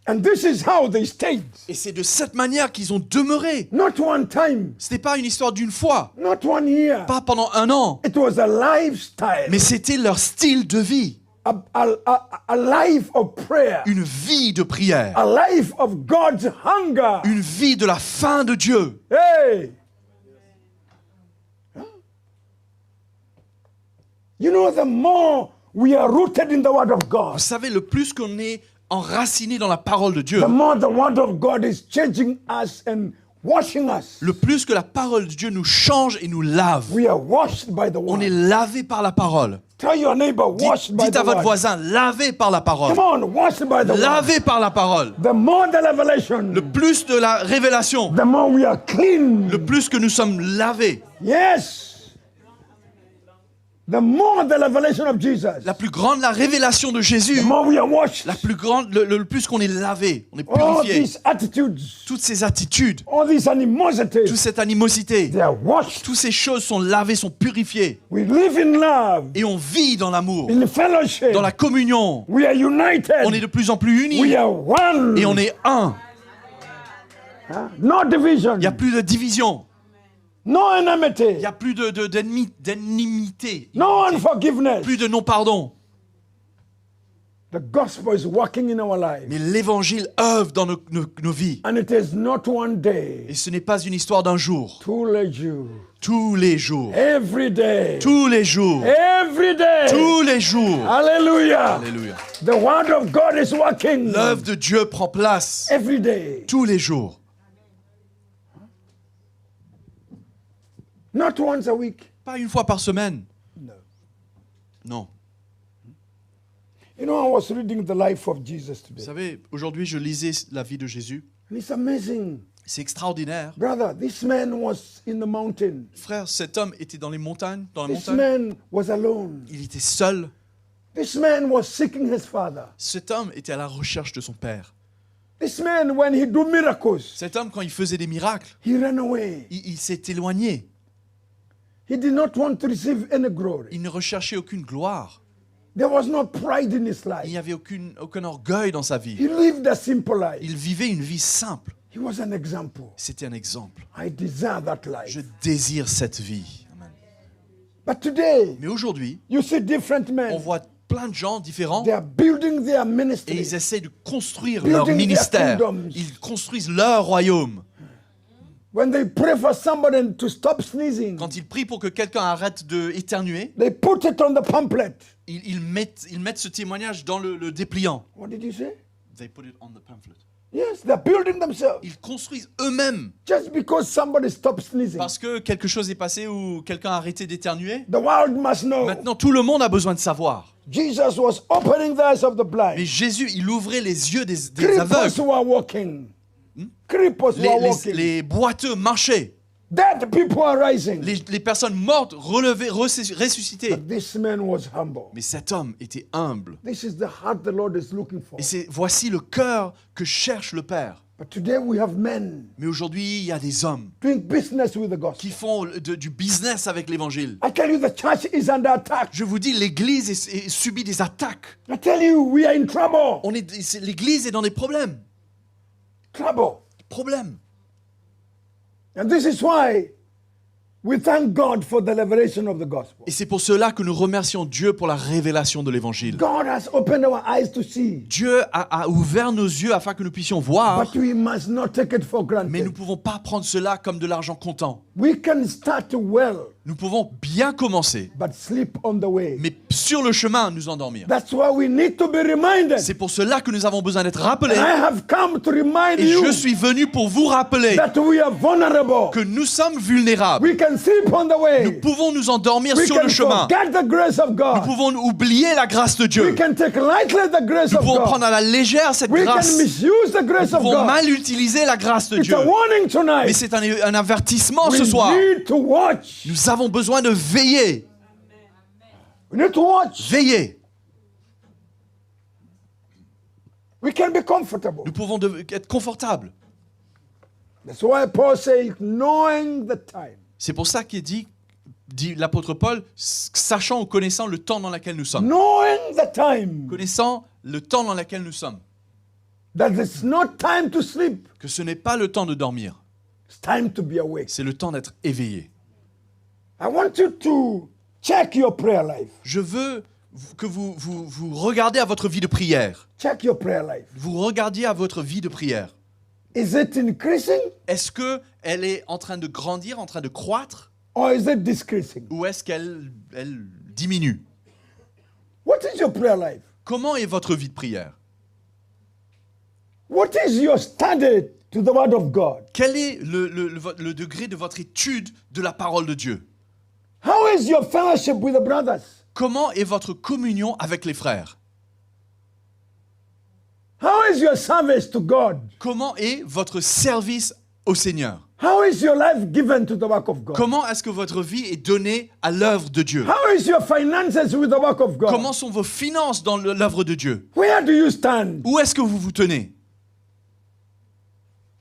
And this is how they stayed. Et c'est de cette manière qu'ils ont demeuré. Not one time, Ce n'est pas une histoire d'une fois, not 1 year. pas pendant un an, It was a lifestyle. mais c'était leur style de vie. A life of prayer. Une vie de prière. A life of God's hunger. Une vie de la faim de Dieu. Hey! You know, the more we are rooted in the Word of God, Vous savez, le plus qu'on est enraciné dans la parole de Dieu, the more the Word of God is changing us and washing us. le plus que la parole de Dieu nous change et nous lave. We are washed by the On est Word. lavé par la parole. Tell your neighbor, washed by Dites the à votre Word. voisin, lavé par la parole. Come on, washed by the Word. Lavé par la parole. The more the revelation, Le plus de la révélation, the more we are clean. le plus que nous sommes lavés. Yes. The more the revelation of Jesus, La plus grande la révélation de Jésus, the more we are washed. la plus grande, le plus qu'on est lavé, on est All purifié. these attitudes, Toutes ces attitudes, all these toute animosities, cette animosité, they are washed. toutes ces choses sont lavées, sont purifiées. We live in love, Et on vit dans l'amour, in fellowship. dans la communion. We are united. On est de plus en plus unis We are one. et on est un. No division. Il n'y a plus de division, No enmity. il n'y a plus d'ennemité, No unforgiveness. plus de non-pardon. The gospel is working in our lives. Mais l'évangile œuvre dans nos vies. And it is not one day. Et ce n'est pas une histoire d'un jour. Tous les jours. Tous les jours. Every day. Tous les jours. Every day. Tous les jours. Hallelujah. Alléluia. The word of God is working. L'œuvre de Dieu prend place Every day. tous les jours. Not once a week. Pas une fois par semaine. No. Non. You know, I was reading the life of Jesus Vous today. savez, aujourd'hui, je lisais la vie de Jésus. And it's amazing. C'est extraordinaire. Brother, this man was in the mountain. Frère, cet homme était dans les montagnes, dans la This montagne. man was alone. Il était seul. This man was seeking his father. Cet homme était à la recherche de son père. This man, when he do miracles, Cet homme, quand il faisait des miracles, he ran away. il s'est éloigné. He did not want to receive any glory. Il ne recherchait aucune gloire. There was no pride in his Il life. n'y avait aucun orgueil dans sa He vie. lived a simple life. Il vivait une vie simple. He was an example. C'était un exemple. I desire that Je life. désire cette vie. Amen. But today, Mais aujourd'hui, you see different on men. voit plein de gens différents They are building their et ministry. ils essaient de construire Building leur their ministère. kingdoms. Ils construisent leur royaume. When they pray for somebody to stop sneezing, Quand ils prient pour que quelqu'un arrête d'éternuer, they put it on the pamphlet. ils mettent ce témoignage dans le dépliant. What did you say? They put it on the pamphlet. Yes, they're building themselves. Ils construisent eux-mêmes. Just because somebody stopped sneezing. Parce que quelque chose est passé ou quelqu'un a arrêté d'éternuer. The world must know. Maintenant, tout le monde a besoin de savoir. Jesus was opening the eyes of the Mais blind. Jésus, il ouvrait les yeux des Cripples aveugles. were walking. Cripples were walking. Les boiteux marchaient. Dead people are rising. Les personnes mortes relevées, ressuscitées. But this man was humble. Mais cet homme était humble. This is the heart the Lord is looking for. Et voici le cœur que cherche le Père. But today we have men Mais aujourd'hui, il y a des hommes doing business with the gospel. qui font du business avec l'évangile. I tell you, the church is under attack. Je vous dis, l'Église subit des attaques. I tell you, we are in trouble. L'Église est dans des problèmes. Trouble. Problèmes. And this is why we thank God for the revelation of the gospel. Et c'est pour cela que nous remercions Dieu pour la révélation de l'évangile. God has opened our eyes to see. Dieu a ouvert nos yeux afin que nous puissions voir, But we must not take it for mais nous ne granted. pouvons pas prendre cela comme de l'argent comptant. We can start well, Nous pouvons bien commencer, but sleep on the way. mais sur le chemin, nous endormir. That's why we need to be reminded. C'est pour cela que nous avons besoin d'être rappelés. And I have come to remind Et you je suis venu pour vous rappeler that we are vulnerable. que nous sommes vulnérables. We can sleep on the Nous way. pouvons nous endormir We sur can le chemin. forget the grace of Nous God. pouvons oublier la grâce de We Dieu. can take lightly the grace Nous of pouvons God. prendre à la légère cette We can grâce. misuse the grace Nous of pouvons God. mal utiliser la grâce de It's Dieu. a warning Mais tonight. c'est un avertissement We ce soir. need to watch. Nous avons besoin de veiller. We need to watch. Veiller. We can be comfortable. Nous pouvons être confortables. That's why Paul says, knowing the time. C'est pour ça qu'il dit l'apôtre Paul, sachant ou connaissant le temps dans lequel nous sommes. Knowing the time. Connaissant le temps dans lequel nous sommes. That it's not time to sleep. Que ce n'est pas le temps de dormir. It's time to be awake. C'est le temps d'être éveillé. I want you to check your prayer life. Je veux que vous regardiez à votre vie de prière. Check your prayer life. Vous regardiez à votre vie de prière. Is it increasing Est-ce qu'elle est en train de grandir, en train de croître, or is it decreasing? ou est-ce qu'elle diminue? What is your prayer life? Comment est votre vie de prière? What is your study to the Word of God? Quel est le degré de votre étude de la parole de Dieu? How is your fellowship with the brothers? Comment est votre communion avec les frères? How is your service to God? Comment est votre service au Seigneur? How is your life given to the work of God? Comment est-ce que votre vie est donnée à l'œuvre de Dieu? How is your finances with the work of God? Comment sont vos finances dans l'œuvre de Dieu? Where do you stand? Où est-ce que vous vous tenez?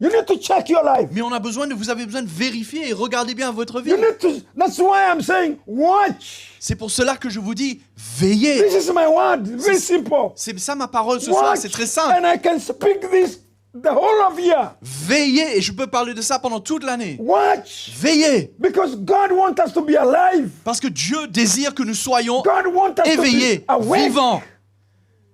You need to check your life. Mais vous avez besoin de vérifier et regarder bien votre vie. You need to, that's why I'm saying, watch. C'est pour cela que je vous dis, veillez. This is my word. Very simple. C'est ça ma parole ce soir, Watch. c'est très simple. And I can speak this the whole of year. Veillez, et je peux parler de ça pendant toute l'année. Watch. Veillez, Because God wants us to be alive. parce que Dieu désire que nous soyons God wants us éveillés, to be awake. vivants.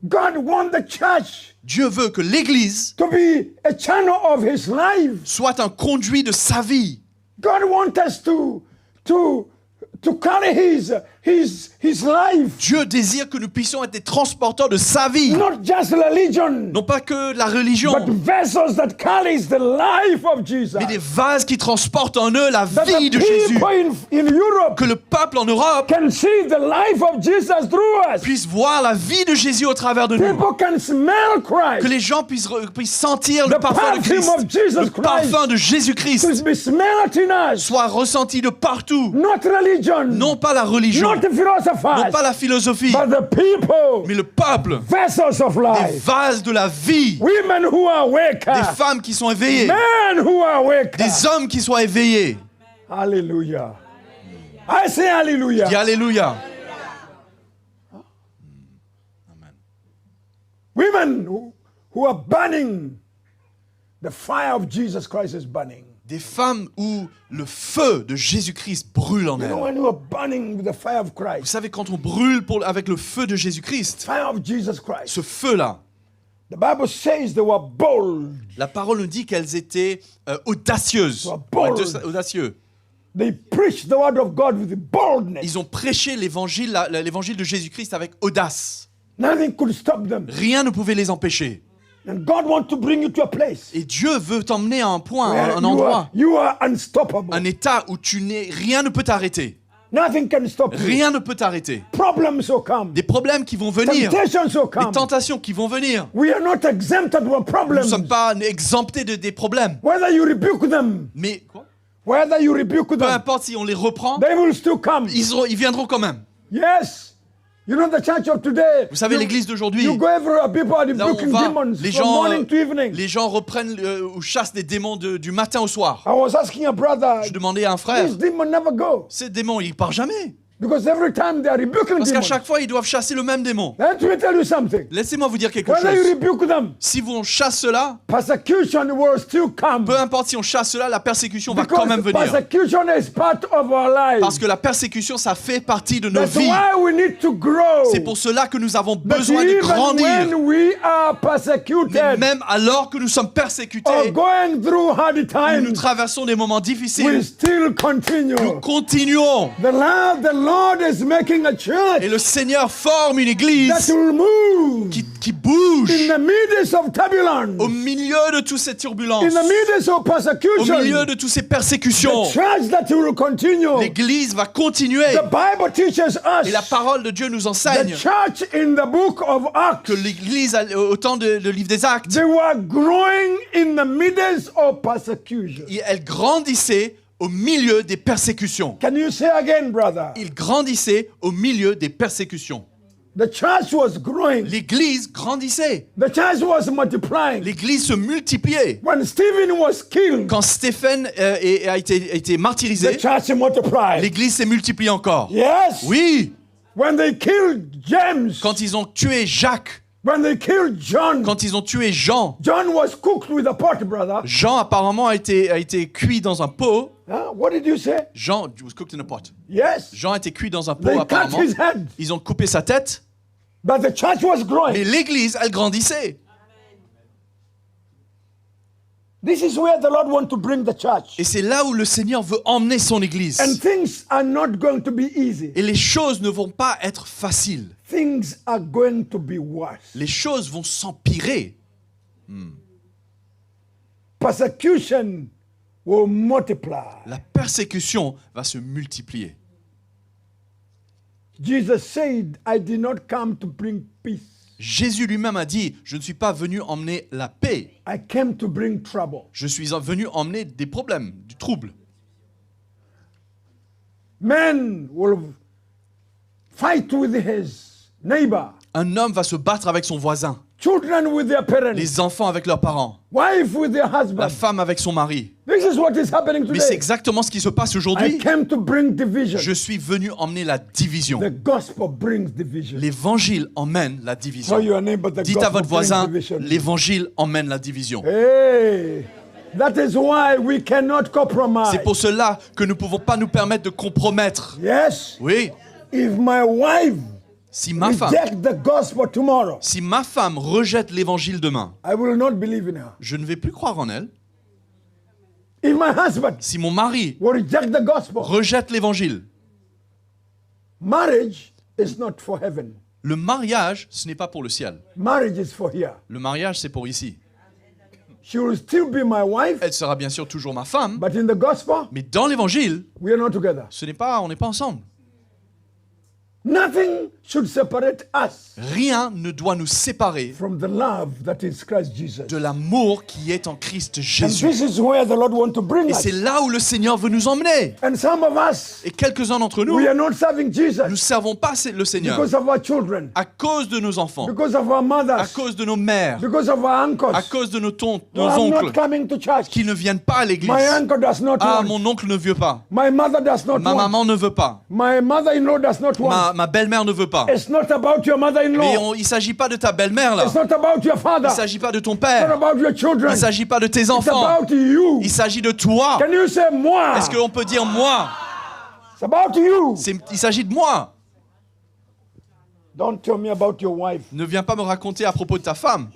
God wants the church Dieu veut que l'Église to be a channel of His life. soit un conduit de sa vie. God wants us to carry His life. Dieu désire que nous puissions être des transporteurs de sa vie. Not just religion, Non pas que la religion, but vessels that carries the life of Jesus. mais des vases qui transportent en eux la That vie the de Jésus. people in Europe Que le peuple en Europe can see the life of Jesus through us. puisse voir la vie de Jésus au travers de nous. People can smell Que Christ. les gens puissent sentir le The parfum de perfume Christ. of Jesus Le parfum de Jésus-Christ To be smelled in us. soit ressenti de partout. Not religion. Non pas la religion, Not the philosophers. non pas la philosophie, But the people. mais le peuple. Vessels of Des life. vases de la vie. Women who are awake. Des femmes qui sont éveillées. Men who are awake. Des hommes qui sont éveillés. Hallelujah. I say hallelujah. Dis Alléluia. Women who are burning. The fire of Jesus Christ is burning. Des femmes où le feu de Jésus-Christ brûle en You know, elles. when you are burning with the fire of Vous Christ, savez, quand on brûle avec le feu de Jésus-Christ, fire of Jesus Christ, ce feu-là, the Bible says they were bold. la parole nous dit qu'elles étaient audacieuses. They were bold. Audacieux. They preached the word of God with boldness. Ils ont prêché l'évangile de Jésus-Christ avec audace. Nothing could stop them. Rien ne pouvait les empêcher. And God wants to bring you to a place Et Dieu veut t'emmener à un point, where à un endroit, you are unstoppable. un état où rien ne peut t'arrêter. Nothing can stop you. Rien ne peut t'arrêter. Problems will come. Des problèmes qui vont venir, Temptations will des come. tentations qui vont venir. We are not exempted from Nous ne problems. sommes pas exemptés des problèmes. Whether you rebuke them, Mais quoi? whether you rebuke Peu them, importe si on les reprend, they will still come. ils viendront quand même. Yes. You know the church of today. Vous savez, l'église d'aujourd'hui, You go everywhere, people are là où on rebuking va, demons les from gens, morning to evening. les gens reprennent ou chassent des démons du matin au soir. I was asking a brother, Je demandais à un frère, this demon never go. ces démons, ils partent jamais. Because every time they are rebuking Parce qu'à demons. chaque fois, ils doivent chasser le même démon. Let me tell you something. Laissez-moi vous dire quelque Whether you chose. rebuke them, Si on chasse cela, persecution will still come. peu importe si on chasse cela, la persécution va quand Because même venir. persecution is part of our lives. Parce que la persécution, ça fait partie de nos That's vies. why we need to grow. C'est pour cela que nous avons But besoin de even grandir. when we are Mais persecuted même alors que nous sommes or persécutés, going through hard où nous times, traversons des moments we difficiles, still continue. nous continuons. The Lord is making a Et church le Seigneur forme une that église will move qui bouge in the midst of turbulence, au milieu de toutes ces turbulences, in the midst of au persecution. milieu de toutes ces persécutions. The church that will continue. L'église va continuer. The Bible teaches us Et la parole de Dieu nous the enseigne church in the book of Acts, que l'église, au temps de livre des Actes, they were growing in the midst of persecution. elle grandissait au milieu des persécutions. Can you say again, brother? Il grandissait au milieu des persécutions. The church was growing. L'église grandissait. The church was multiplying. L'église se multipliait. When Stephen was killed, Quand Stéphane a été martyrisé, the church multiplied. l'église s'est multipliée encore. Yes. Oui, When they killed James, quand ils ont tué Jacques, when they killed John, quand ils ont tué Jean, John was cooked with a pot, brother. Jean apparemment a été cuit dans un pot. Huh? What did you say? Jean was cooked in a pot. Yes. Jean a été cuit dans un pot They cut apparemment. his head. Ils ont coupé sa tête, But the church was mais growing. l'église, elle grandissait. This is where the Lord wants to bring the church. Et c'est là où le Seigneur veut emmener son église. And things are not going to be easy. Et les choses ne vont pas être faciles. Things are going to be worse. Les choses vont s'empirer. Persecution will multiply. La persécution va se multiplier. Jesus said, I did not come to bring peace. Jésus lui-même a dit, je ne suis pas venu emmener la paix. I came to bring trouble. Je suis venu emmener des problèmes, du trouble. Man will fight with his neighbor. Un homme va se battre avec son voisin. Children with their parents. Les enfants avec leurs parents. Wife with their La husband. femme avec son mari. This is what is happening Mais c'est today. exactement ce qui se passe I aujourd'hui. came to bring division. Je suis venu emmener la division. The gospel brings division. L'évangile emmène la Tell division. your neighbor the Dites à gospel votre voisin, brings division. l'évangile emmène la division. Hey, that is why we cannot compromise. C'est pour cela que nous ne pouvons pas nous permettre de compromettre. Yes. Oui, If my wife si ma reject the gospel tomorrow, femme rejette l'évangile demain, I will not believe in her. je ne vais plus croire en elle. If my husband Si mon mari will reject the gospel, rejette l'évangile, marriage is not for heaven. le mariage, ce n'est pas pour le ciel. Marriage is for here. Le mariage, c'est pour ici. She will still be my wife, Elle sera bien sûr toujours ma femme, but in the gospel, mais dans l'évangile, we are not together. on n'est pas ensemble. Nothing should separate us Rien ne doit nous séparer from the love that is Christ Jesus. de l'amour qui est en Christ And Jésus. this is where the Lord wants to bring Et us. c'est là où le Seigneur veut nous emmener. And some of us, Et quelques-uns d'entre nous, we are not serving Jesus nous ne servons pas le Seigneur because of our children, à cause de nos enfants, because of our à mothers, cause de nos mères, because of our uncles. à cause de nos tantes, No, nos I'm not oncles, coming to church. qui ne viennent pas à l'église. My uncle does not Ah, want. mon oncle ne veut pas. My mother does not Ma want. maman ne veut pas. My mother-in-law does not want. ma belle-mère ne veut pas. It's not about your Mais mother-in-law. il ne s'agit pas de ta belle-mère là. It's not about your father. Il ne It's s'agit pas de ton not père. about your children. Il ne s'agit pas de tes It's enfants. about you. Il s'agit de toi. Can you say moi? Est-ce qu'on peut dire moi? It's about you. Il s'agit de moi. Don't tell me about your wife. Ne viens pas me raconter à propos de ta femme.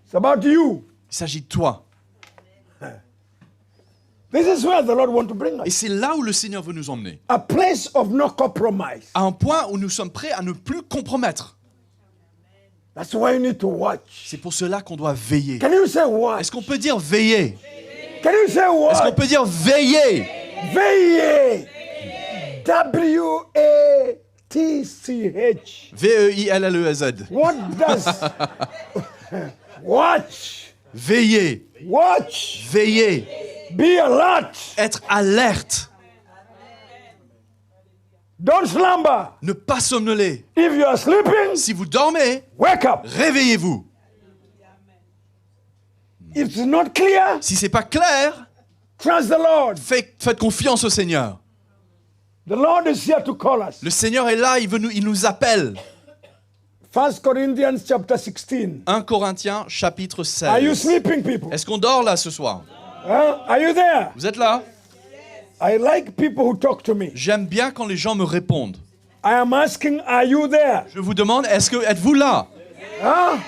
It's about you. Il s'agit de toi. This is where the Lord wants to bring Et us. c'est là où le Seigneur veut nous emmener. A place of no compromise. À un point où nous sommes prêts à ne plus compromettre. That's why you need to watch. C'est pour cela qu'on doit veiller. Can you say watch? Est-ce qu'on peut dire veiller? Can you say Est-ce qu'on watch? peut dire veiller? Veillez. W-A-T-C-H. V-E-I-L-L-E-Z. What does watch? Veiller. Watch. Veiller. Be alert. Être alerte. Don't slumber. Ne pas somnoler. If you are sleeping, Si vous dormez, wake up. réveillez-vous. If it's not clear, Si c'est pas clair, trust the Lord. faites confiance au Seigneur. The Lord is here to call us. Le Seigneur est là, il nous appelle. 1 Corinthians chapter 16. 1 Corinthiens chapitre Are you 16. sleeping, people? Est-ce qu'on dort là ce soir? Are you there? Vous êtes là? I like people who talk to me. J'aime bien quand les gens me répondent. I am asking, are you there? Je vous demande, êtes-vous là? Huh?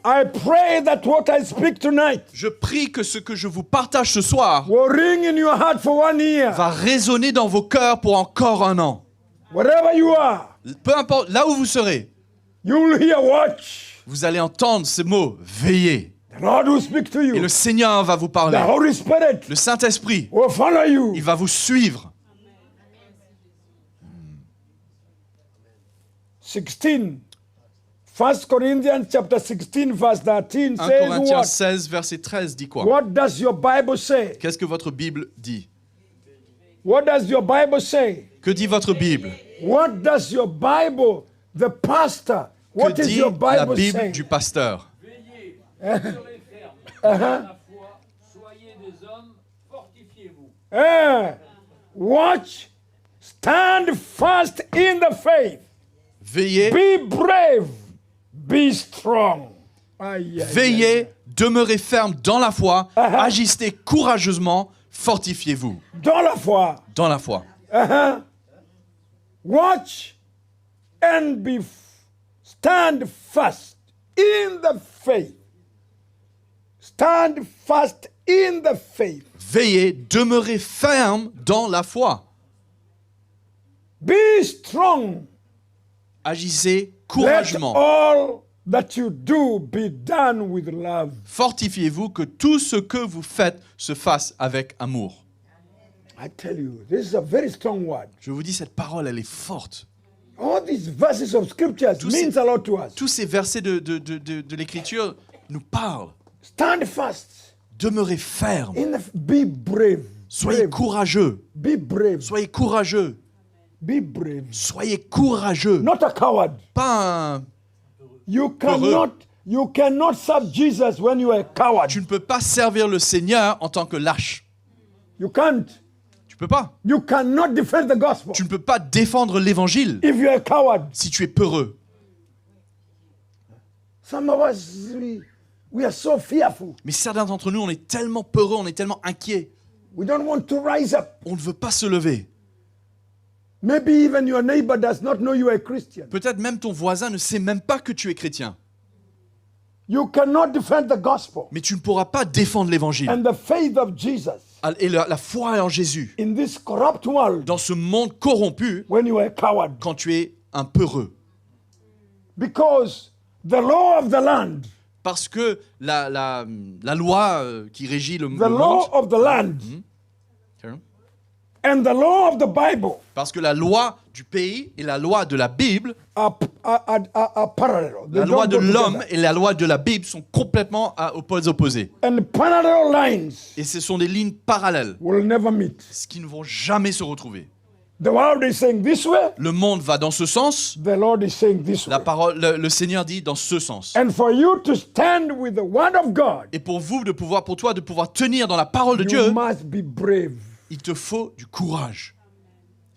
I pray that what I speak tonight Je prie que ce que je vous partage ce soir will ring in your heart for 1 year. va résonner dans vos cœurs pour encore 1 an. Wherever you are, Peu importe, là où vous serez, you will hear watch. vous allez entendre ces mots, veillez. The Lord will speak to Et you. le Seigneur va vous The parler. Holy Spirit Le Saint-Esprit, will follow you. il va vous suivre. 16. 1 Corinthians chapter 16 verse 13 1 says Corinthiens what? 16, verset 13 dit quoi? What does your Bible say? Qu'est-ce que votre Bible dit? What does your Bible say? Que dit votre Bible? What does your Bible, the pastor, Que what is dit your la Bible Bible saying? du pasteur? Veillez, serez fermes dans la foi, soyez des hommes, fortifiez-vous. Watch, stand fast in the faith, Veillez, be brave, be strong. Aïe, aïe, veillez, demeurez ferme dans la foi, agissez courageusement, fortifiez-vous aïe. Dans la foi. dans la foi. Watch and stand fast in the faith. Stand fast in the faith. Veillez, demeurez ferme dans la foi. Be strong. Agissez Let courageusement. all that you do be done with love. Fortifiez-vous, que tout ce que vous faites se fasse avec amour. I tell you, this is a very strong word. Je vous dis, cette parole, elle est forte. All these verses of scriptures Tous ces- means a lot to us. Tous ces versets de l'Écriture nous parlent. Stand fast. Demeurez ferme. Be brave. Soyez Brave. courageux. Be brave. Soyez courageux. Be brave. Soyez courageux. Not a coward. Pas un... You cannot serve Jesus when you are a coward. Tu ne peux pas servir le Seigneur en tant que lâche. You can't. Tu peux pas. You cannot defend the gospel Tu ne peux pas défendre l'Évangile if you're a coward. si tu es peureux. Some of us, we are so fearful. Mais certains d'entre nous, on est tellement peureux, on est tellement inquiets. We don't want to rise up. On ne veut pas se lever. Maybe even your neighbor does not know you are a Christian. Peut-être même ton voisin ne sait même pas que tu es chrétien. You cannot defend the gospel Mais tu ne pourras pas défendre l'Évangile and the faith of Jesus et la foi en Jésus in this corrupt world dans ce monde corrompu when you are a coward. quand tu es un peureux. Because the law of the land, Parce que la loi qui régit le the monde, law of the land and the law of the Bible parce que la loi du pays et la loi de la Bible, are parallel. They la loi don't de go l'homme together. et la loi de la Bible sont complètement opposés. And parallel lines Et ce sont des lignes parallèles, will never meet. ce qui ne vont jamais se retrouver. The world is saying this way, Le monde va dans ce sens, the Lord is saying this way. la parole, le Seigneur dit dans ce sens. And for you to stand with the word of God, Et pour toi de pouvoir tenir dans la parole de you Dieu, must be brave. il te faut du courage.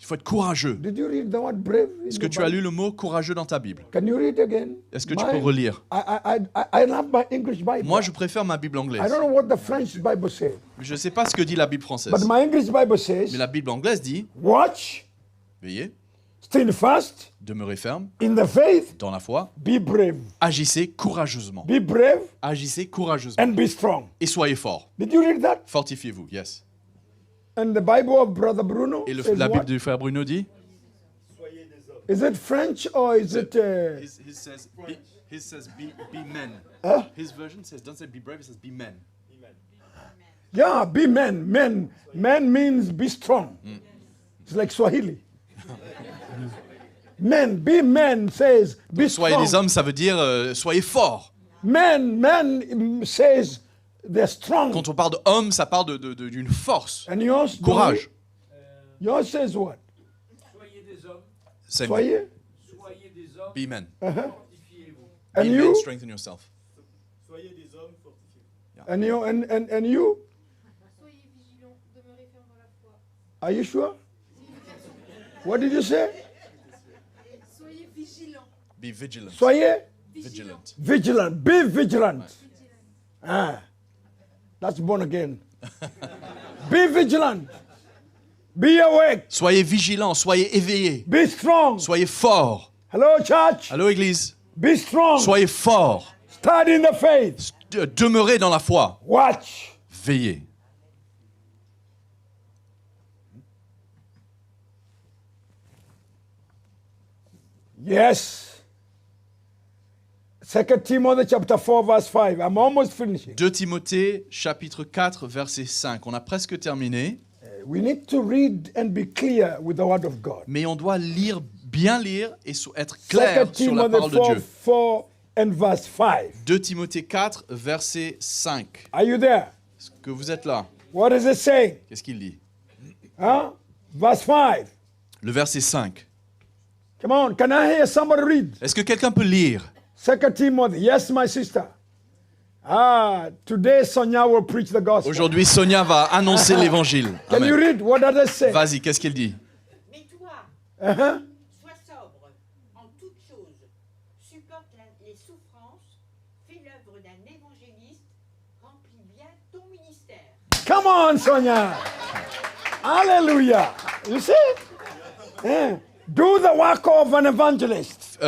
Il faut être courageux. Did you read the word brave? in Est-ce que the tu as Bible? lu le mot courageux dans ta Bible? Can you read again? Est-ce que tu peux relire? I love my English Bible. Moi, je préfère ma Bible I anglaise. don't know what the French Bible says, Je ne sais pas ce que dit la Bible française. but my English Bible Mais says, la Bible anglaise dit, watch, veillez, stand fast demeurez ferme in the faith, dans la foi, be brave. agissez courageusement. Be brave Agissez courageusement. and be strong. Et soyez forts. Did you read that? Fortifiez-vous, yes. And the Bible of Brother Bruno Et says la Bible what? du frère Bruno dit, Is it French or is it... His says be men. Huh? His version says, don't say be brave, it says be men. Yeah, be men. Men. Men means be strong. It's like Swahili. Men, be men says be Soyez des strong. hommes, ça veut dire soyez forts. Men says they're strong. Quand on parle d'hommes, ça parle d'une force. And yours? Courage. Yours says what? Soyez des hommes, C'est Soyez. soyez des hommes, be men. fortifiez-vous. And Be you? men, strengthen yourself. And you? And you? Soyez vigilants, demeurez fermes dans la foi. Are you sure? What did you say? Soyez vigilants. Be vigilant. Soyez Vigilant. vigilant. Be vigilant. Ah, that's born again. Be vigilant. Be awake. Soyez vigilants, soyez éveillés, Be strong. soyez forts. Hello, church. Allô, Église? Be strong. Soyez forts. Stand in the faith. Demeurez dans la foi. Watch. Veillez. Yes. 2 Timothy chapter 4 verse 5. I'm almost finishing. 2 Timothée, chapitre 4, verset 5. On a presque terminé, We need to read and be clear with the word of God. mais on doit bien lire et être 2 clair sur la Timothy parole de 4, Dieu. 4 and verse 5. 2 Timothée 4, verset 5. Are you there? Est-ce que vous êtes là? What is it saying? Qu'est-ce qu'il dit? Huh? Verse 5. Le verset 5. Come on, can I hear somebody read? Est-ce que quelqu'un peut lire? 2 Timothy. Yes, my sister. Today Sonia will preach the gospel. Aujourd'hui, Sonia va annoncer l'évangile. Can you Amen. read? What does it say? Vas-y, qu'est-ce qu'il dit? Mais toi, Uh-huh. sois sobre en toutes choses, supporte les souffrances, fais l'œuvre d'un évangéliste, remplis bien ton ministère. Come on, Sonia. Hallelujah. You see? Yeah. Do the work of an evangelist.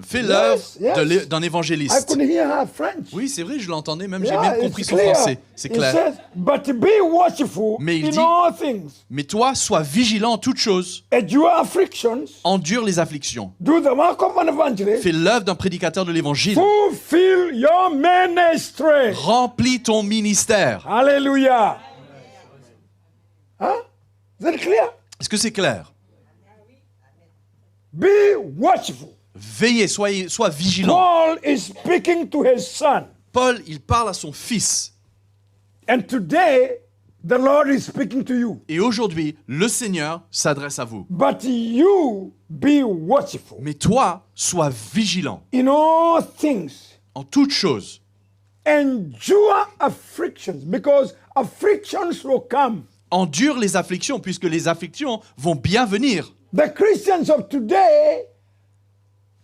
Fais l'œuvre Yes, yes. d'un I évangéliste. could hear her French. Oui, c'est vrai, je l'entendais, même j'ai Yeah, même it's compris son clear. français. C'est It clair. says, but be watchful Mais il in dit- all things. Mais toi, sois vigilant en toutes choses, Endure afflictions. endure les afflictions. Do the work of an evangelist. Fais l'œuvre d'un prédicateur de l'évangile. Fulfill your ministry. Remplis ton ministère. Hallelujah. Huh? Is that clear? Est-ce que c'est clair? Be watchful. Veillez, sois vigilant. Paul is speaking to his son. Paul, il parle à son fils. And today, the Lord is speaking to you. Et aujourd'hui, le Seigneur s'adresse à vous. But you be watchful Mais toi, sois vigilant in all things. en toutes choses. Endure afflictions because afflictions will come. Endure les afflictions, puisque les afflictions vont bien venir. The Christians of today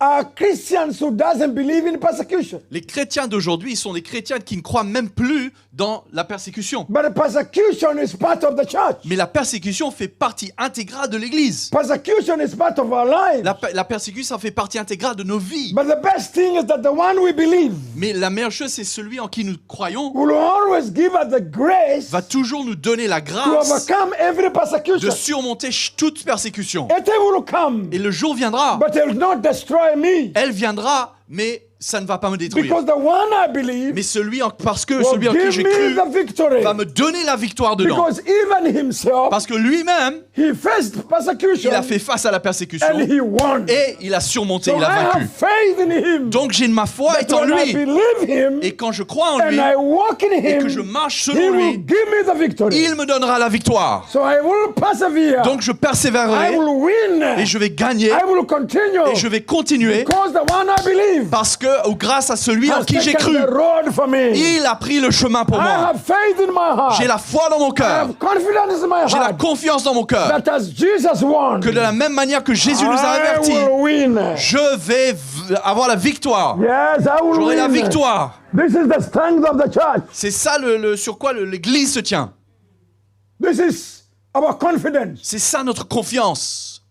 are Christians who doesn't believe in persecution. Les chrétiens d'aujourd'hui sont des chrétiens qui ne croient même plus dans la persécution. But the persecution is part of the church. Mais la persécution fait partie intégrale de l'Église. Persecution is part of our lives. La persécution fait partie intégrale de nos vies. But the best thing is that the one we believe Mais la meilleure chose, c'est celui en qui nous croyons will always give us the grace va toujours nous donner la to grâce overcome every de persecution. surmonter toute persécution. It will come, Et le jour viendra, but it will not destroy me. elle viendra, mais ça ne va pas me détruire. Because the one I believe Mais parce que will celui en qui give j'ai me cru the victory. va me donner la victoire dedans. Because even himself, Parce que lui-même, he faced persecution il a fait face à la persécution and he won. et il a surmonté, So il I a have vaincu. faith in him. Donc j'ai ma foi That est en when I lui. believe him Et quand je crois en and lui I walk in et him, que je marche he selon will lui, give me the victory. il me donnera la victoire. So I will persevere. Donc je I persévérerai will win. et je vais gagner I will continue. et je vais continuer Because the one I believe parce que Dieu ou grâce à celui en has qui j'ai taken cru. the road for me. Il a pris le chemin pour I moi. have faith in my heart. J'ai la foi dans mon I cœur. have confidence in my J'ai la heart confiance dans mon cœur. that as Jesus won, Que de la même manière que Jésus nous a I avertis, will win. je vais avoir la victoire. Yes, I will J'aurai la win. victoire. This is the strength of the church. C'est ça sur quoi l'Église se tient. This is our confidence. C'est ça notre confiance.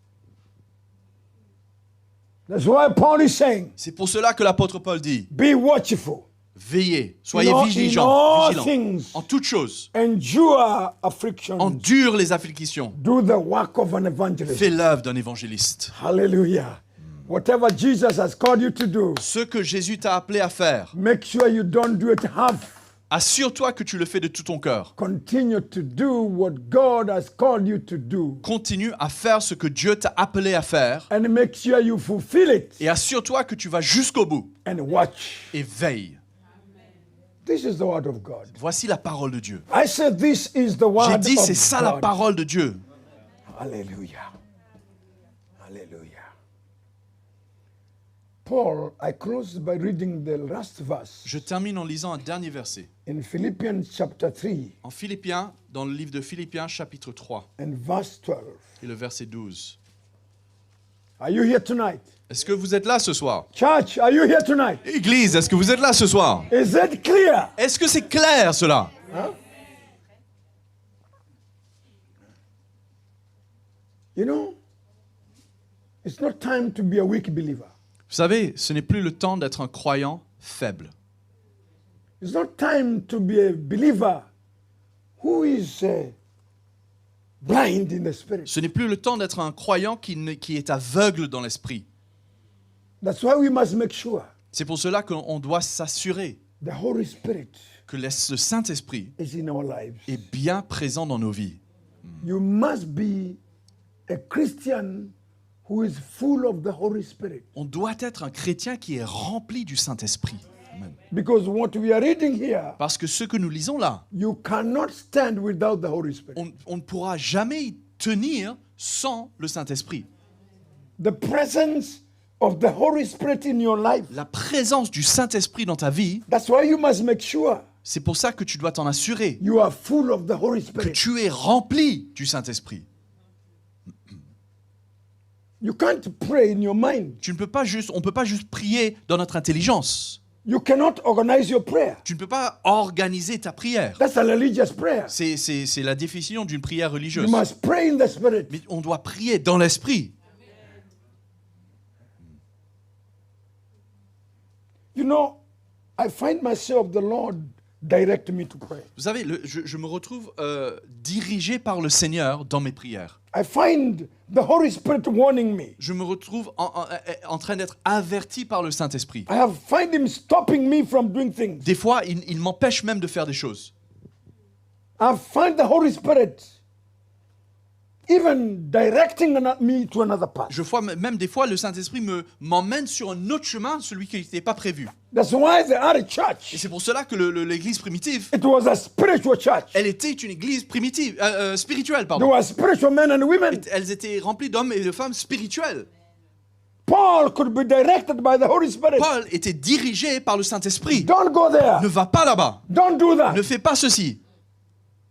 That's why Paul is saying, C'est pour cela que l'apôtre Paul dit, be watchful, veillez, soyez In all vigilants, things. en toutes choses. endure affliction, Endure les afflictions. do the work of an evangelist. Fais l'œuvre d'un évangéliste. Hallelujah. Whatever Jesus has called you to do, Ce que Jésus t'a appelé à faire, make sure you don't do it half. assure-toi que tu le fais de tout ton cœur. Continue to do what God has called you to do. Continue à faire ce que Dieu t'a appelé à faire And make sure you fulfill it et assure-toi que tu vas jusqu'au bout and watch. et veille. This is the word of God. Voici la parole de Dieu. I said this is the word J'ai dit, of c'est ça la God. parole de Dieu. Hallelujah. Hallelujah. Paul, I close by reading the last verse Je termine en lisant un dernier verset. in Philippians chapter 3 En Philippiens, dans le livre de Philippiens, chapitre 3, and verse 12. et le verset 12. Are you here tonight? Est-ce que vous êtes là ce soir? Church, are you here tonight? Église, est-ce que vous êtes là ce soir? Is it clear? Est-ce que c'est clair cela? You know, it's not time to be a weak believer. Vous savez, ce n'est plus le temps d'être un croyant faible. It's not time to be a believer who is blind in the spirit. Ce n'est plus le temps d'être un croyant qui est aveugle dans l'esprit. That's why we must make sure C'est pour cela qu'on doit s'assurer the Holy Spirit que le Saint-Esprit is in our lives. est bien présent dans nos vies. You must be a Christian who is full of the Holy Spirit. On doit être un chrétien qui est rempli du Saint-Esprit. Amen. Because what we are reading here, Parce que ce que nous lisons là, you cannot stand without the Holy Spirit. on ne pourra jamais y tenir sans le Saint-Esprit. The presence of the Holy Spirit in your life. La présence du Saint-Esprit dans ta vie, That's why you must make sure c'est pour ça que tu dois t'en assurer you are full of the Holy que Spirit. tu es rempli du Saint-Esprit. You can't pray in your mind. On ne peut pas juste prier dans notre intelligence. You cannot organize your prayer. Tu ne peux pas organiser ta prière. That's a religious prayer. C'est la définition d'une prière You religieuse. must pray in the Spirit. Mais on doit prier dans l'esprit. You know, I find myself, the Lord direct me to pray. Vous savez, je me retrouve dirigé par le Seigneur dans mes prières. I find the Holy Spirit warning me. Je me retrouve en train d'être averti par le Saint-Esprit. I have find him stopping me from doing things. Des fois, il m'empêche même de faire des choses. I find the Holy Spirit even directing me to another path. Je vois même des fois, le Saint-Esprit m'emmène sur un autre chemin, celui qui n'était pas prévu. That's why the early Et church, c'est pour cela que l'église primitive, it was a spiritual church. elle était une église primitive, spirituelle, There pardon. were spiritual men and women. Elles étaient remplies d'hommes et de femmes spirituels. Paul could be directed by the Holy Spirit. Paul était dirigé par le Saint-Esprit. Don't go there. Ne va pas là-bas. Don't do that. Ne fais pas ceci.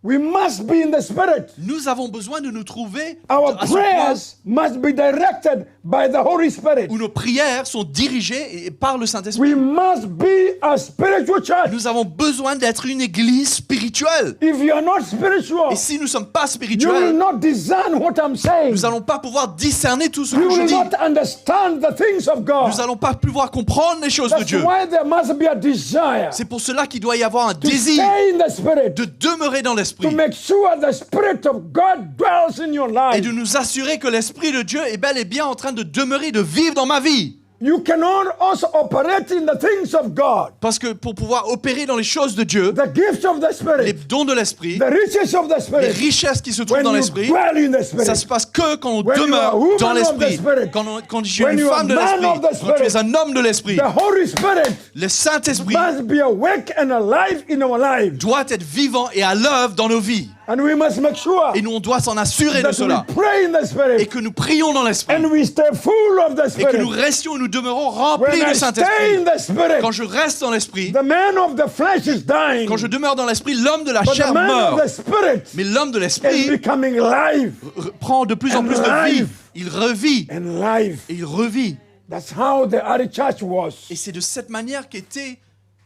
We must be in the Spirit. Nous avons besoin de nous trouver Our à ce point prayers must be directed by the Holy Spirit. où nos prières sont dirigées par le Saint-Esprit. We must be a spiritual church. Nous avons besoin d'être une église spirituelle. If you are not spiritual, Et si nous ne sommes pas you will spirituels, not discern what I'm saying. nous n'allons pas pouvoir discerner tout ce You que je will dis. not understand the things of God. Nous n'allons pas pouvoir comprendre les choses de That's Dieu. why there must be a desire C'est pour cela qu'il doit y avoir un to désir stay in the Spirit, de demeurer dans to l'Esprit make sure the Spirit of God dwells in your et life. de nous assurer que l'Esprit de Dieu est bel et bien en train de demeurer, de vivre dans ma vie. You cannot also operate in the things of God. Parce que pour pouvoir opérer dans les choses de Dieu, The gifts of the les Spirit, dons de l'Esprit, the riches of the les Spirit, richesses qui se trouvent when dans you l'Esprit, dwell in the ça se Spirit. passe que quand on When you demeure are a woman dans of l'Esprit. the Spirit, Quand je suis when une you are femme de a man of the l'Esprit, quand tu es Spirit, un homme de l'Esprit, The Holy Spirit le Saint-Esprit must be awake and alive in our lives. doit être vivant et à l'œuvre dans nos vies. And we must make sure Et nous, on doit s'en assurer de that cela. we pray in the Et Spirit que nous prions dans l'Esprit. and we stay full of the Et que nous Spirit. restions et nous demeurons remplis When I du stay Saint-Esprit. in the Spirit, Quand je reste dans l'Esprit, the man of the flesh is dying. quand je demeure dans l'Esprit, l'homme de la But the chair man of meurt. the Spirit Mais l'homme de is l'Esprit becoming life prend de plus en And plus de vie. life. Il revit. and life. Et il revit. That's how the early church was. Et c'est de cette manière qu'était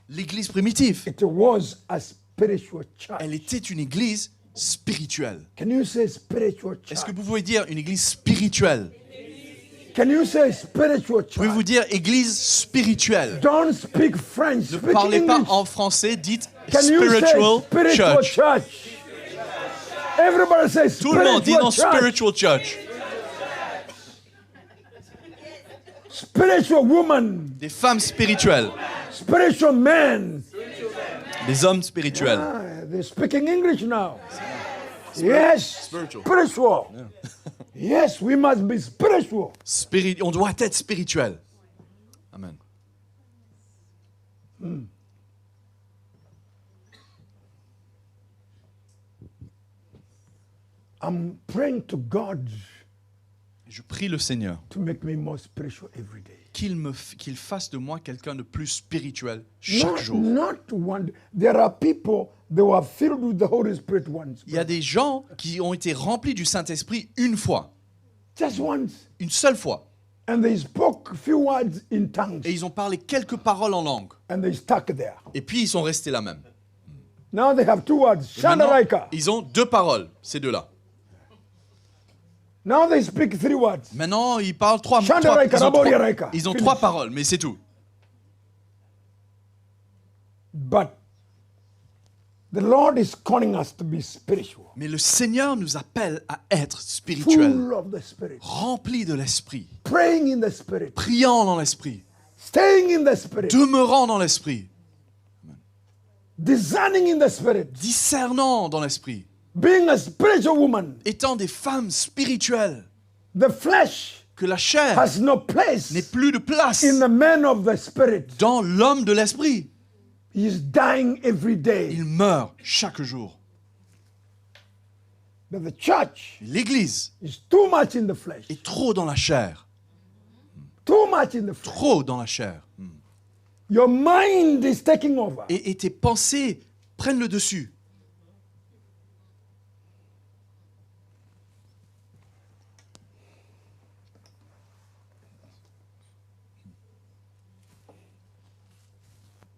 l'Église primitive. It was a spiritual church. Elle était une Église spirituelle. Can you say spiritual church? Est-ce que vous pouvez dire une Église spirituelle? Can you say spiritual church? Pouvez-vous dire Église spirituelle? Don't speak French. Ne Speak parlez pas English. en français, dites Can you say spiritual spiritual church. church? Everybody says Tout le monde dit non spiritual church. spiritual church. Spiritual woman. Des femmes spirituelles, Spiritual man. des hommes spirituels. Ah, they're speaking English now. Yes. Spiritual. Spiritual. Yes, we must be spiritual. On doit être spirituel. Amen. I'm praying to God Je prie le Seigneur to make me more spiritual every day. qu'il fasse de moi quelqu'un de plus spirituel chaque jour. Not one. There are people that were filled with the Holy Spirit once. Il y a des gens qui ont été remplis du Saint-Esprit une fois, Just once. une seule fois. And they spoke few words in tongues. Et ils ont parlé quelques paroles en langue. And they stuck there. Et puis ils sont restés là même. Now they have two words. Et maintenant, Shandaraika. ils ont deux paroles, ces deux-là. Now they speak three words. Maintenant, ils parlent trois. Shandaraika, Ils ont Raboriaraika. ils ont Finish. trois paroles, mais c'est tout. But the Lord is calling us to be spiritual. Mais le Seigneur nous appelle à être spirituel, Full of the Spirit. remplis de l'Esprit, Praying in the Spirit. priant dans l'Esprit, Staying in the Spirit. demeurant dans l'Esprit, Discerning in the Spirit. discernant dans l'Esprit, Being a spiritual woman. étant des femmes spirituelles, The flesh que la chair has no place n'ait plus de place in the man of the Spirit. dans l'homme de l'Esprit. He is dying every day. Il meurt chaque jour. But the church L'Église is too much in the flesh. est trop dans la chair, Too much in the flesh. trop dans la chair. Your mind is taking over. Et tes pensées prennent le dessus.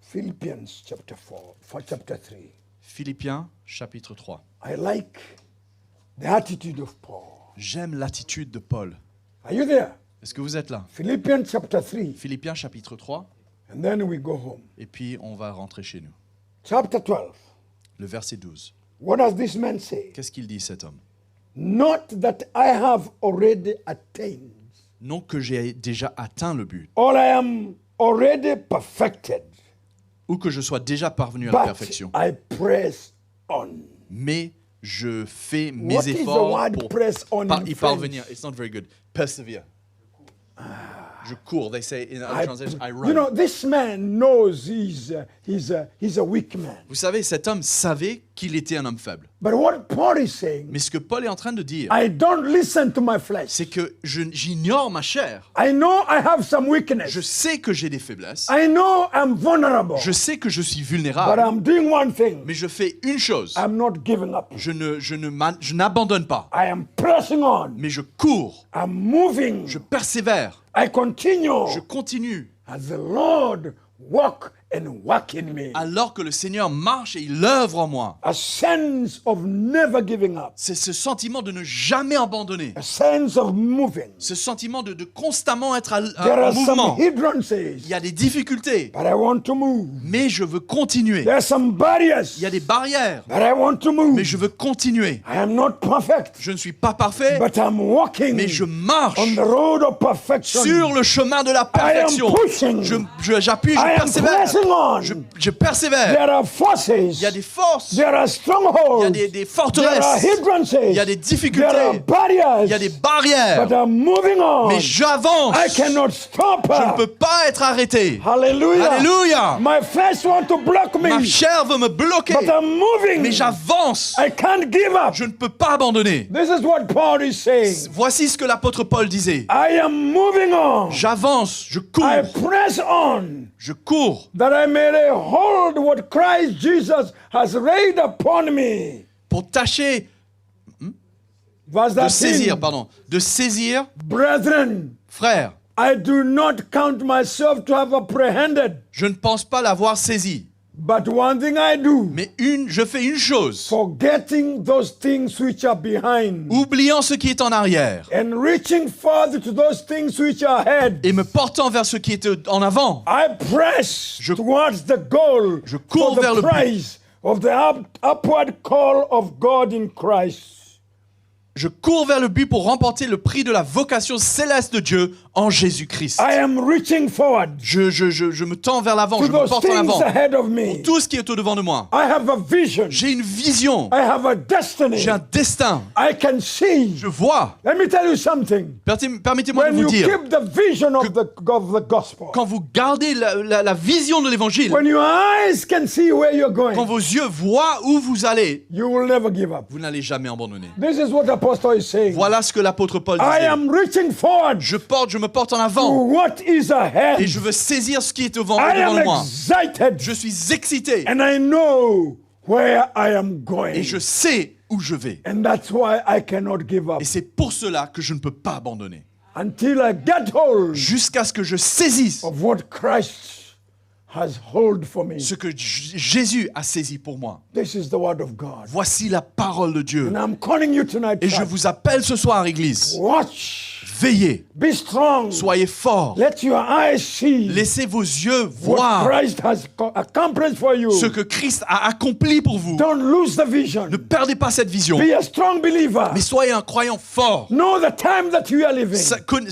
Philippians chapter 4, for chapter 3. Philippiens chapitre 3. I like the attitude of Paul. J'aime l'attitude de Paul. Are you there? Est-ce que vous êtes là? Philippians chapter 3. Philippiens chapitre 3, And then we go home. et puis on va rentrer chez nous. Chapter 12. Le verset 12. What does this man say? Qu'est-ce qu'il dit cet homme? Not that I have already attained, Non que j'ai déjà atteint le but, or I am already perfected, ou que je sois déjà parvenu à la but perfection, I press on. mais je fais mes What is the efforts word pour press on in y French? parvenir. It's not very good. Persevere. Je cours. They say in other translations, I run. You know, this man knows he's a weak man. Vous savez, cet homme savait qu'il était un homme faible. But what Paul is saying, Mais ce que Paul est en train de dire, I don't listen to my flesh. c'est que j'ignore ma chair. I know I have some weakness. Je sais que j'ai des faiblesses. I know I'm vulnerable. Je sais que je suis But vulnérable. I'm doing one thing. Mais je fais une chose. I'm not giving up. Je n'abandonne pas. I am pressing on. Mais je cours. I'm moving. Je persévère. I continue. Je continue. As the Lord walk and work in me. Alors que le Seigneur marche et il œuvre en moi. A sense of never giving up. C'est ce sentiment de ne jamais abandonner. A sense of moving. Ce sentiment de constamment être There en are some mouvement. hindrances, Il y a des difficultés, but I want to move. mais je veux continuer. There are some barriers, Il y a des barrières, but I want to move. mais je veux continuer. I am not perfect, Je ne suis pas parfait, but I'm walking mais je marche on the road of perfection. sur le chemin de la I am perfection. pushing. J'appuie, I je am persévère. pressing moving on. Je persévère. There are forces. Il y a des forces. There are Il y a strongholds. des There are forteresses. hindrances. Il y a des difficultés. There are barriers. Il y a des barrières. But I'm moving on. Mais j'avance. I cannot stop. Je ne peux pas être arrêté. Hallelujah. Alléluia. My flesh wants to block me. Ma chair veut me bloquer. But I'm moving. Mais j'avance. I can't give up. Je ne peux pas abandonner. This is what Paul is saying. Voici ce que l'apôtre Paul disait. I am moving on. J'avance, je cours, I press on je cours that I may lay hold what Christ Jesus has laid upon me. pour tâcher Verse de saisir, 13. de saisir, Brethren, frère, I do not count myself to have apprehended, je ne pense pas l'avoir saisi. but one thing I do, Mais je fais une chose, forgetting those things which are behind, oubliant ce qui est en arrière and reaching forth to those things which are ahead. et me portant vers ce qui est en avant. I press towards the goal Je cours for vers the le but. prize of the upward call of God in Christ. Je cours vers le but pour remporter le prix de la vocation céleste de Dieu en Jésus-Christ. I am reaching forward Je me tends vers l'avant, to je me those porte en things avant. ahead of me. Tout ce qui est au-devant de moi. I have a vision. J'ai une vision. I have a destiny. J'ai un destin. I can see. Je vois. Let me tell you something. Permettez-moi de When vous you dire, keep the vision of the gospel, quand vous gardez la vision de l'évangile, when your eyes can see where you're quand going, vos yeux voient où vous allez, you will never give up. vous n'allez jamais abandonner. This is what the apostle is saying. Voilà ce que l'apôtre Paul I disait. am reaching forward Je me porte en to avant what is ahead. et je veux saisir ce qui est devant I am de moi. excited Je suis excité and I know where I am going. et je sais où je vais. And that's why I cannot give up Et c'est pour cela que je ne peux pas abandonner. until I get hold Jusqu'à ce que je saisisse of what Christ has hold for me. ce que Jésus a saisi pour moi. This is the word of God. Voici la parole de Dieu. And I'm calling you tonight. Et je church. vous appelle ce soir, Église. Watch. Veillez, Be strong. soyez forts. Let your eyes see Laissez vos yeux what voir Christ has accomplished for you. ce que Christ a accompli pour vous. Don't lose the vision. Ne perdez pas cette vision, Be a strong believer. mais soyez un croyant fort. Know the time that you are living.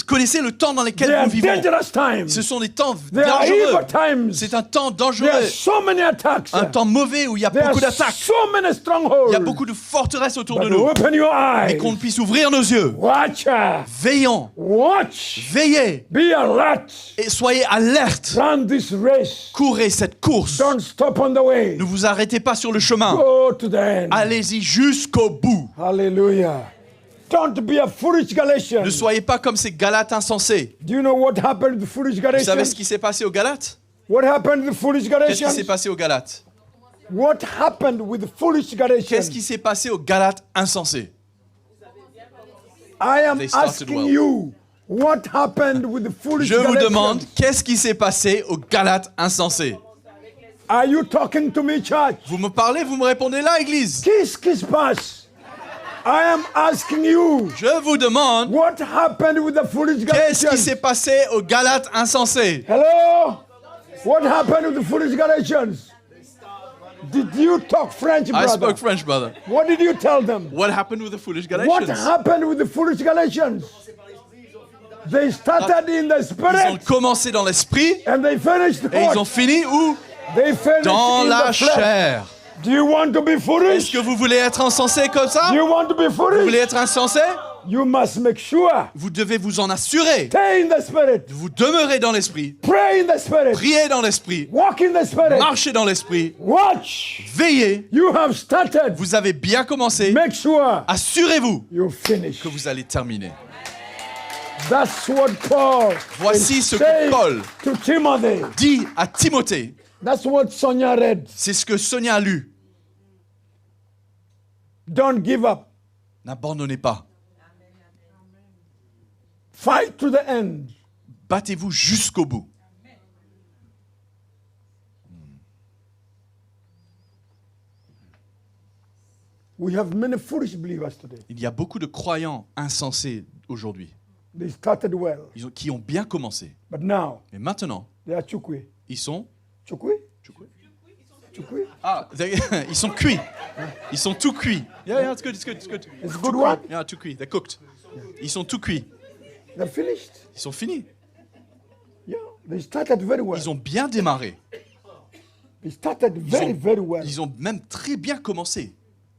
Connaissez le temps dans lequel They are nous vivons. dangerous times. Ce sont des temps There are evil dangereux. times. C'est un temps There are dangereux, so many attacks. un temps mauvais où il y a There beaucoup are d'attaques. so many strongholds. Il y a beaucoup de forteresses autour de But nous. open your Mais eyes. qu'on puisse ouvrir nos yeux. Watch. Veillons, Watch. veillez Be alert. et soyez alertes. Run this race. Courez cette course. Don't stop on the way. Ne vous arrêtez pas sur le chemin. Go to the end. Allez-y jusqu'au bout. Hallelujah. Don't be a foolish Galatian. Ne soyez pas comme ces Galates insensés. Do you know what happened to the foolish Vous savez ce Galatians? qui s'est passé aux Galates? What happened to the foolish Qu'est-ce qui s'est Galatians? passé aux Galates? What happened with the foolish Qu'est-ce Galatians? qui s'est passé aux Galates insensés? I am They started asking well. you, what happened with the foolish Je vous Galatians? demande, qu'est-ce qui s'est passé aux Galates insensés? Are you talking to me, church? Vous me parlez, vous me répondez là, Église. Qu'est-ce qui se passe? I am asking you, Je vous demande, what happened with the foolish qu'est-ce qui Galatians? s'est passé aux Galates insensés? Hello? What happened with the foolish Galatians? Did you talk French, I brother? spoke French, brother. What did you tell them? What happened with the foolish What Galatians? happened with the foolish Galatians? They started in the Ils ont spirit commencé dans l'esprit and they finished et ils ont what? fini où? They finished Dans in la the flesh. chair. Do you want to be Est-ce foolish? que vous voulez être insensé comme ça? Do you want to be Vous voulez foolish? être insensé? You must make sure. Vous devez vous en assurer. Stay in the spirit. Vous demeurez dans l'esprit. Pray in the spirit. Priez dans l'esprit. Walk in the spirit. Marchez dans l'esprit. Watch. Veillez. You have started. Vous avez bien commencé. Make sure Assurez-vous you finish. que vous allez terminer. That's what Paul Voici is ce que saying Paul to Timothy. dit à Timothée. That's what Sonia read. C'est ce que Sonia a lu. Don't give up. N'abandonnez pas. Fight to the end. Battez-vous jusqu'au bout. We have many foolish believers today. Il y a beaucoup de croyants insensés aujourd'hui They started well, qui ont bien commencé. but now Mais maintenant, they are chukwi. ils sont... Chukwi? Chukwi? Ah, ils sont cuits. Ils sont tout cuits. Yeah, it's good, it's good, it's good. It's a good one. Yeah, tout cuit. They're cooked. Ils sont tout cuits. They're finished. Ils sont finis. Yeah, they started very well. Ils ont bien démarré. They started very, very well. Ils ont même très bien commencé.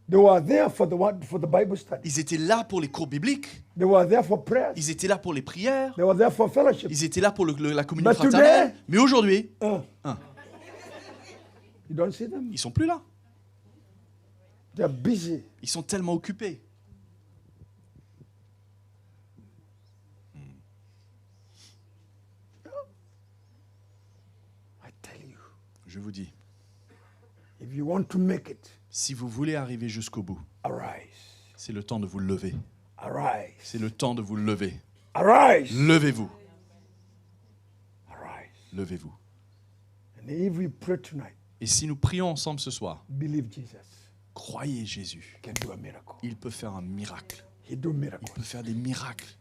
They were there for the Bible study. Ils étaient là pour les cours bibliques. They were there for prayers. Ils étaient là pour les prières. They were there for fellowship. Ils étaient là pour la communion But fraternelle. today- Mais aujourd'hui, You don't see them. ils sont plus là. They're busy. Ils sont tellement occupés. I tell you, Je vous dis, if you want to make it, si vous voulez arriver jusqu'au bout, arise. c'est le temps de vous lever. Arise. C'est le temps de vous lever. Arise. Levez-vous. Arise. Levez-vous. And if we pray tonight, Et si nous prions ensemble ce soir, believe Jesus. croyez Jésus. He can do a miracle. Il peut faire un miracle. He do Il miracles. peut faire des miracles.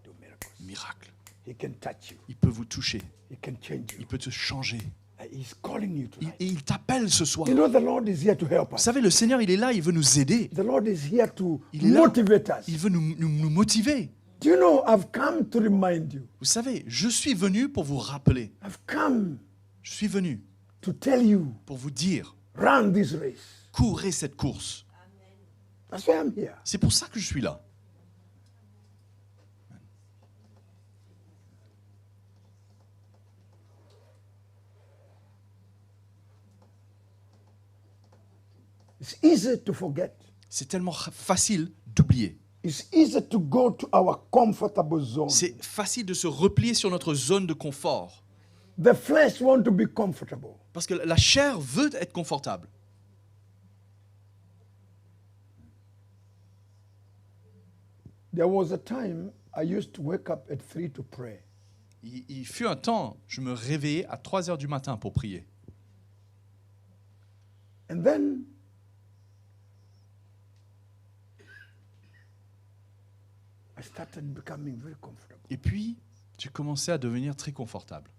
Do miracles. Miracles. He can touch you. Il peut vous toucher. He can change you. Il peut te changer. And he's calling you tonight. Et il t'appelle ce soir. You know the Lord is here to help Vous us. savez, le Seigneur, il est là, il veut nous aider. The Lord is here to Il est là. motivate us. Il veut nous motiver. Do you know I've come to remind you? Vous savez, je suis venu pour vous rappeler. I've come Je suis venu to tell you, pour vous dire, run this race. courez cette course. That's why I'm here. C'est pour ça que je suis là. It's easy to forget. C'est tellement facile d'oublier. It's easy to go to our comfortable zone. C'est facile de se replier sur notre zone de confort. The flesh want to be comfortable. Parce que la chair veut être confortable. There was a time I used to wake up at 3 to pray. Il fut un temps, je me réveillais à 3 heures du matin pour prier. And then I started becoming very comfortable. Et puis, j'ai commencé à devenir très confortable.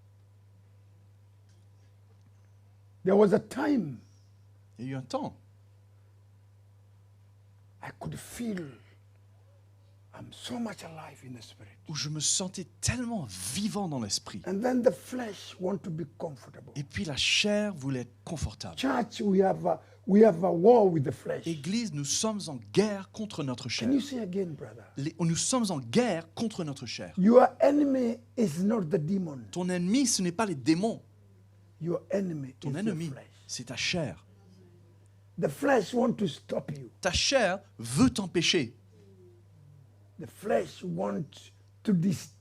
There was a time Il y a eu un temps I could feel I'm so much alive in the spirit. où je me sentais tellement vivant dans l'esprit. And then the flesh want to be comfortable. Et puis la chair voulait être confortable. Church, we have a war with the flesh. Église, nous sommes en guerre contre notre chair. Can you say again, brother? Nous sommes en guerre contre notre chair. Your enemy is not the demon. Ton ennemi, ce n'est pas les démons. Your enemy Ton is the ennemi, flesh. c'est ta chair. The flesh want to stop you. Ta chair veut t'empêcher. The flesh want to distract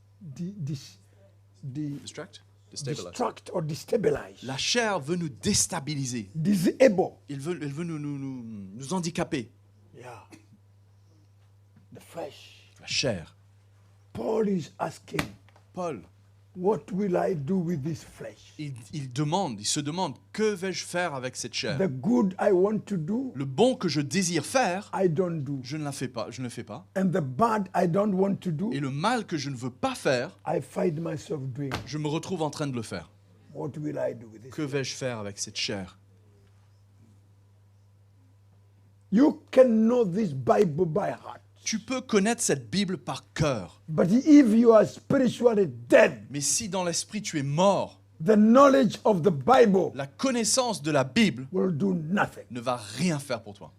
or destabilize. La chair veut nous déstabiliser. Disable. Elle veut nous handicaper. Yeah. The flesh. La chair. Paul is asking, Paul, what will I do with this flesh? il se demande, que vais-je faire avec cette chair? The good I want to do, Le bon que je désire faire, I don't do. je ne le fais pas. And the bad I don't want to do, Et le mal que je ne veux pas faire, I find myself doing. je me retrouve en train de le faire. What will I do with this? Que vais-je faire avec cette chair? You can know this Bible by heart. Tu peux connaître cette Bible par cœur. But if you are spiritually dead, Mais si dans l'esprit tu es mort, the knowledge of the Bible la connaissance de la Bible will do nothing. ne va rien faire pour toi.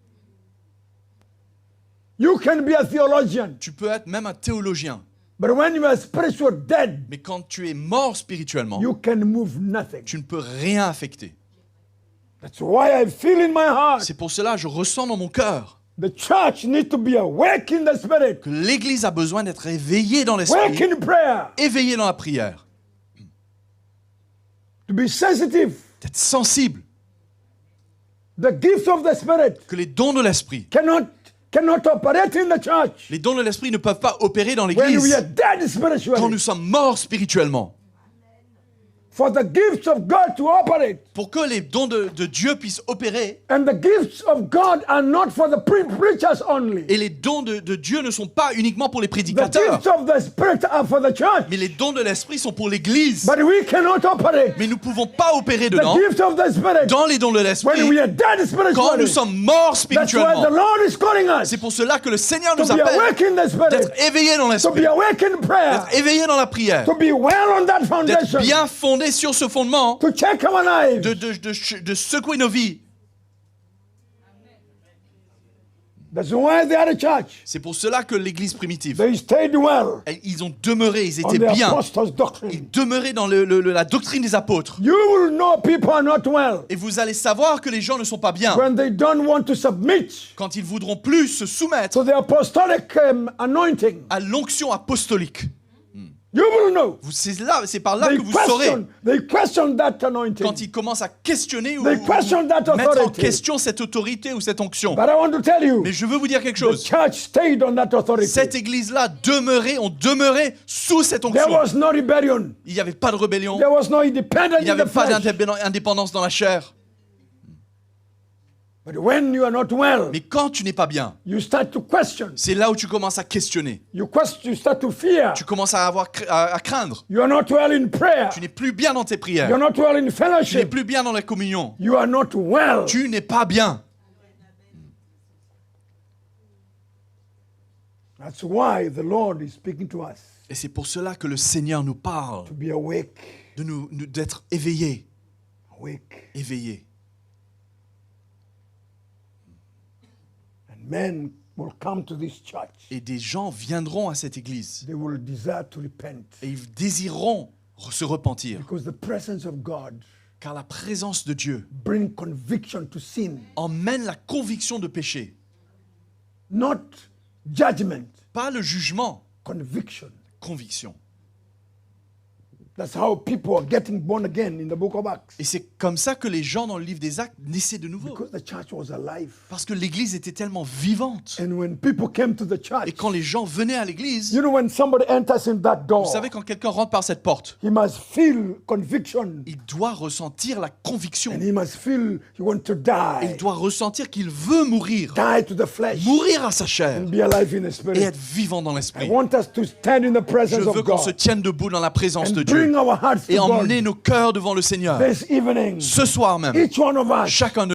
You can be a theologian, Tu peux être même un théologien, but when you are spiritually dead, mais quand tu es mort spirituellement, you can move nothing. tu ne peux rien affecter. That's why I feel in my heart C'est pour cela que je ressens dans mon cœur the church needs to be awake in the spirit, que l'Église a besoin d'être éveillée dans awake l'esprit, in prayer, éveillée dans la prière, to be sensitive. d'être sensible, The gifts of the spirit que les dons de l'esprit, cannot operate in the church les dons de l'esprit ne peuvent pas opérer dans when we l'Église are dead quand spiritually. nous sommes morts spirituellement. For the gifts of God to operate, Pour que les dons de Dieu puissent opérer, and the gifts of God are not for the preachers only. et les dons de Dieu ne sont pas uniquement pour les The prédicateurs, gifts of the spirit are for the church, mais les dons de l'esprit sont pour l'Église. but we cannot operate Mais nous ne pouvons pas opérer the dedans, gifts of the spirit dans les dons de when we l'esprit, are dead quand spiritually. nous sommes morts That's why the spirituellement. Lord is calling us C'est pour cela que le Seigneur to nous be appelle awake in the spirit, d'être éveillés dans to be l'esprit, awake in prayer, d'être éveillés dans la prière, to be well on that d'être foundation, bien fondés est sur ce fondement to check our lives. de secouer nos vies. That's why they are a church. C'est pour cela que l'église primitive, They stayed well ils ont demeuré, ils on étaient the bien. apostles' doctrine. Ils demeuraient dans la doctrine des apôtres. You will know people are not well Et vous allez savoir que les gens ne sont pas bien when they don't want to submit quand ils voudront plus se soumettre to the apostolic anointing. à l'onction apostolique. You will know. C'est par là que vous saurez They question that anointing. quand ils commencent à questionner ou They question that mettre en authority. question cette autorité ou cette onction. But I want to tell you, Mais je veux vous dire quelque the chose. church stayed on that authority. Cette église-là ont demeuré sous cette There onction. was no rebellion. Il n'y avait pas de rébellion. There was no independence Il n'y in avait the pas flesh. d'indépendance dans la chair. But when you are not well, Mais quand tu n'es pas bien, you start to question. c'est là où tu commences à questionner. You start to fear. Tu commences à craindre. You are not well in prayer. Tu n'es plus bien dans tes You are prières. not well in Tu n'es fellowship. plus bien dans la communion. You are not well. Tu n'es pas bien. That's why the Lord is speaking to us Et c'est pour cela que le Seigneur nous parle to be awake. d'être éveillés. Awake. Éveillés. And men will come to this church. Et des gens viendront à cette église. They will desire to repent. Et ils désireront se repentir. Because the presence of God Car la présence de Dieu brings conviction to sin. emmène la conviction de péché. Not judgment, Pas le jugement, conviction. conviction. That's how people are getting born again in the book of Acts. Et c'est comme ça que les gens dans le livre des Actes naissaient de nouveau. Because the church was alive. Parce que l'église était tellement vivante. And when people came to the church, Et quand les gens venaient à l'église, you know, when somebody enters in that door, vous savez, quand quelqu'un rentre par cette porte, he must feel conviction. il doit ressentir la conviction. And he must feel he wants to Et die. il doit ressentir qu'il veut mourir. Die to the flesh. Mourir à sa chair. And be alive in the Et spirit. être vivant dans I l'esprit. want us to stand in the Je presence veux of qu'on se God tienne debout dans la présence de and Dieu. bring our hearts Et to emmener God nos cœurs devant le Seigneur. this evening. Ce soir même, Each one of us chacun de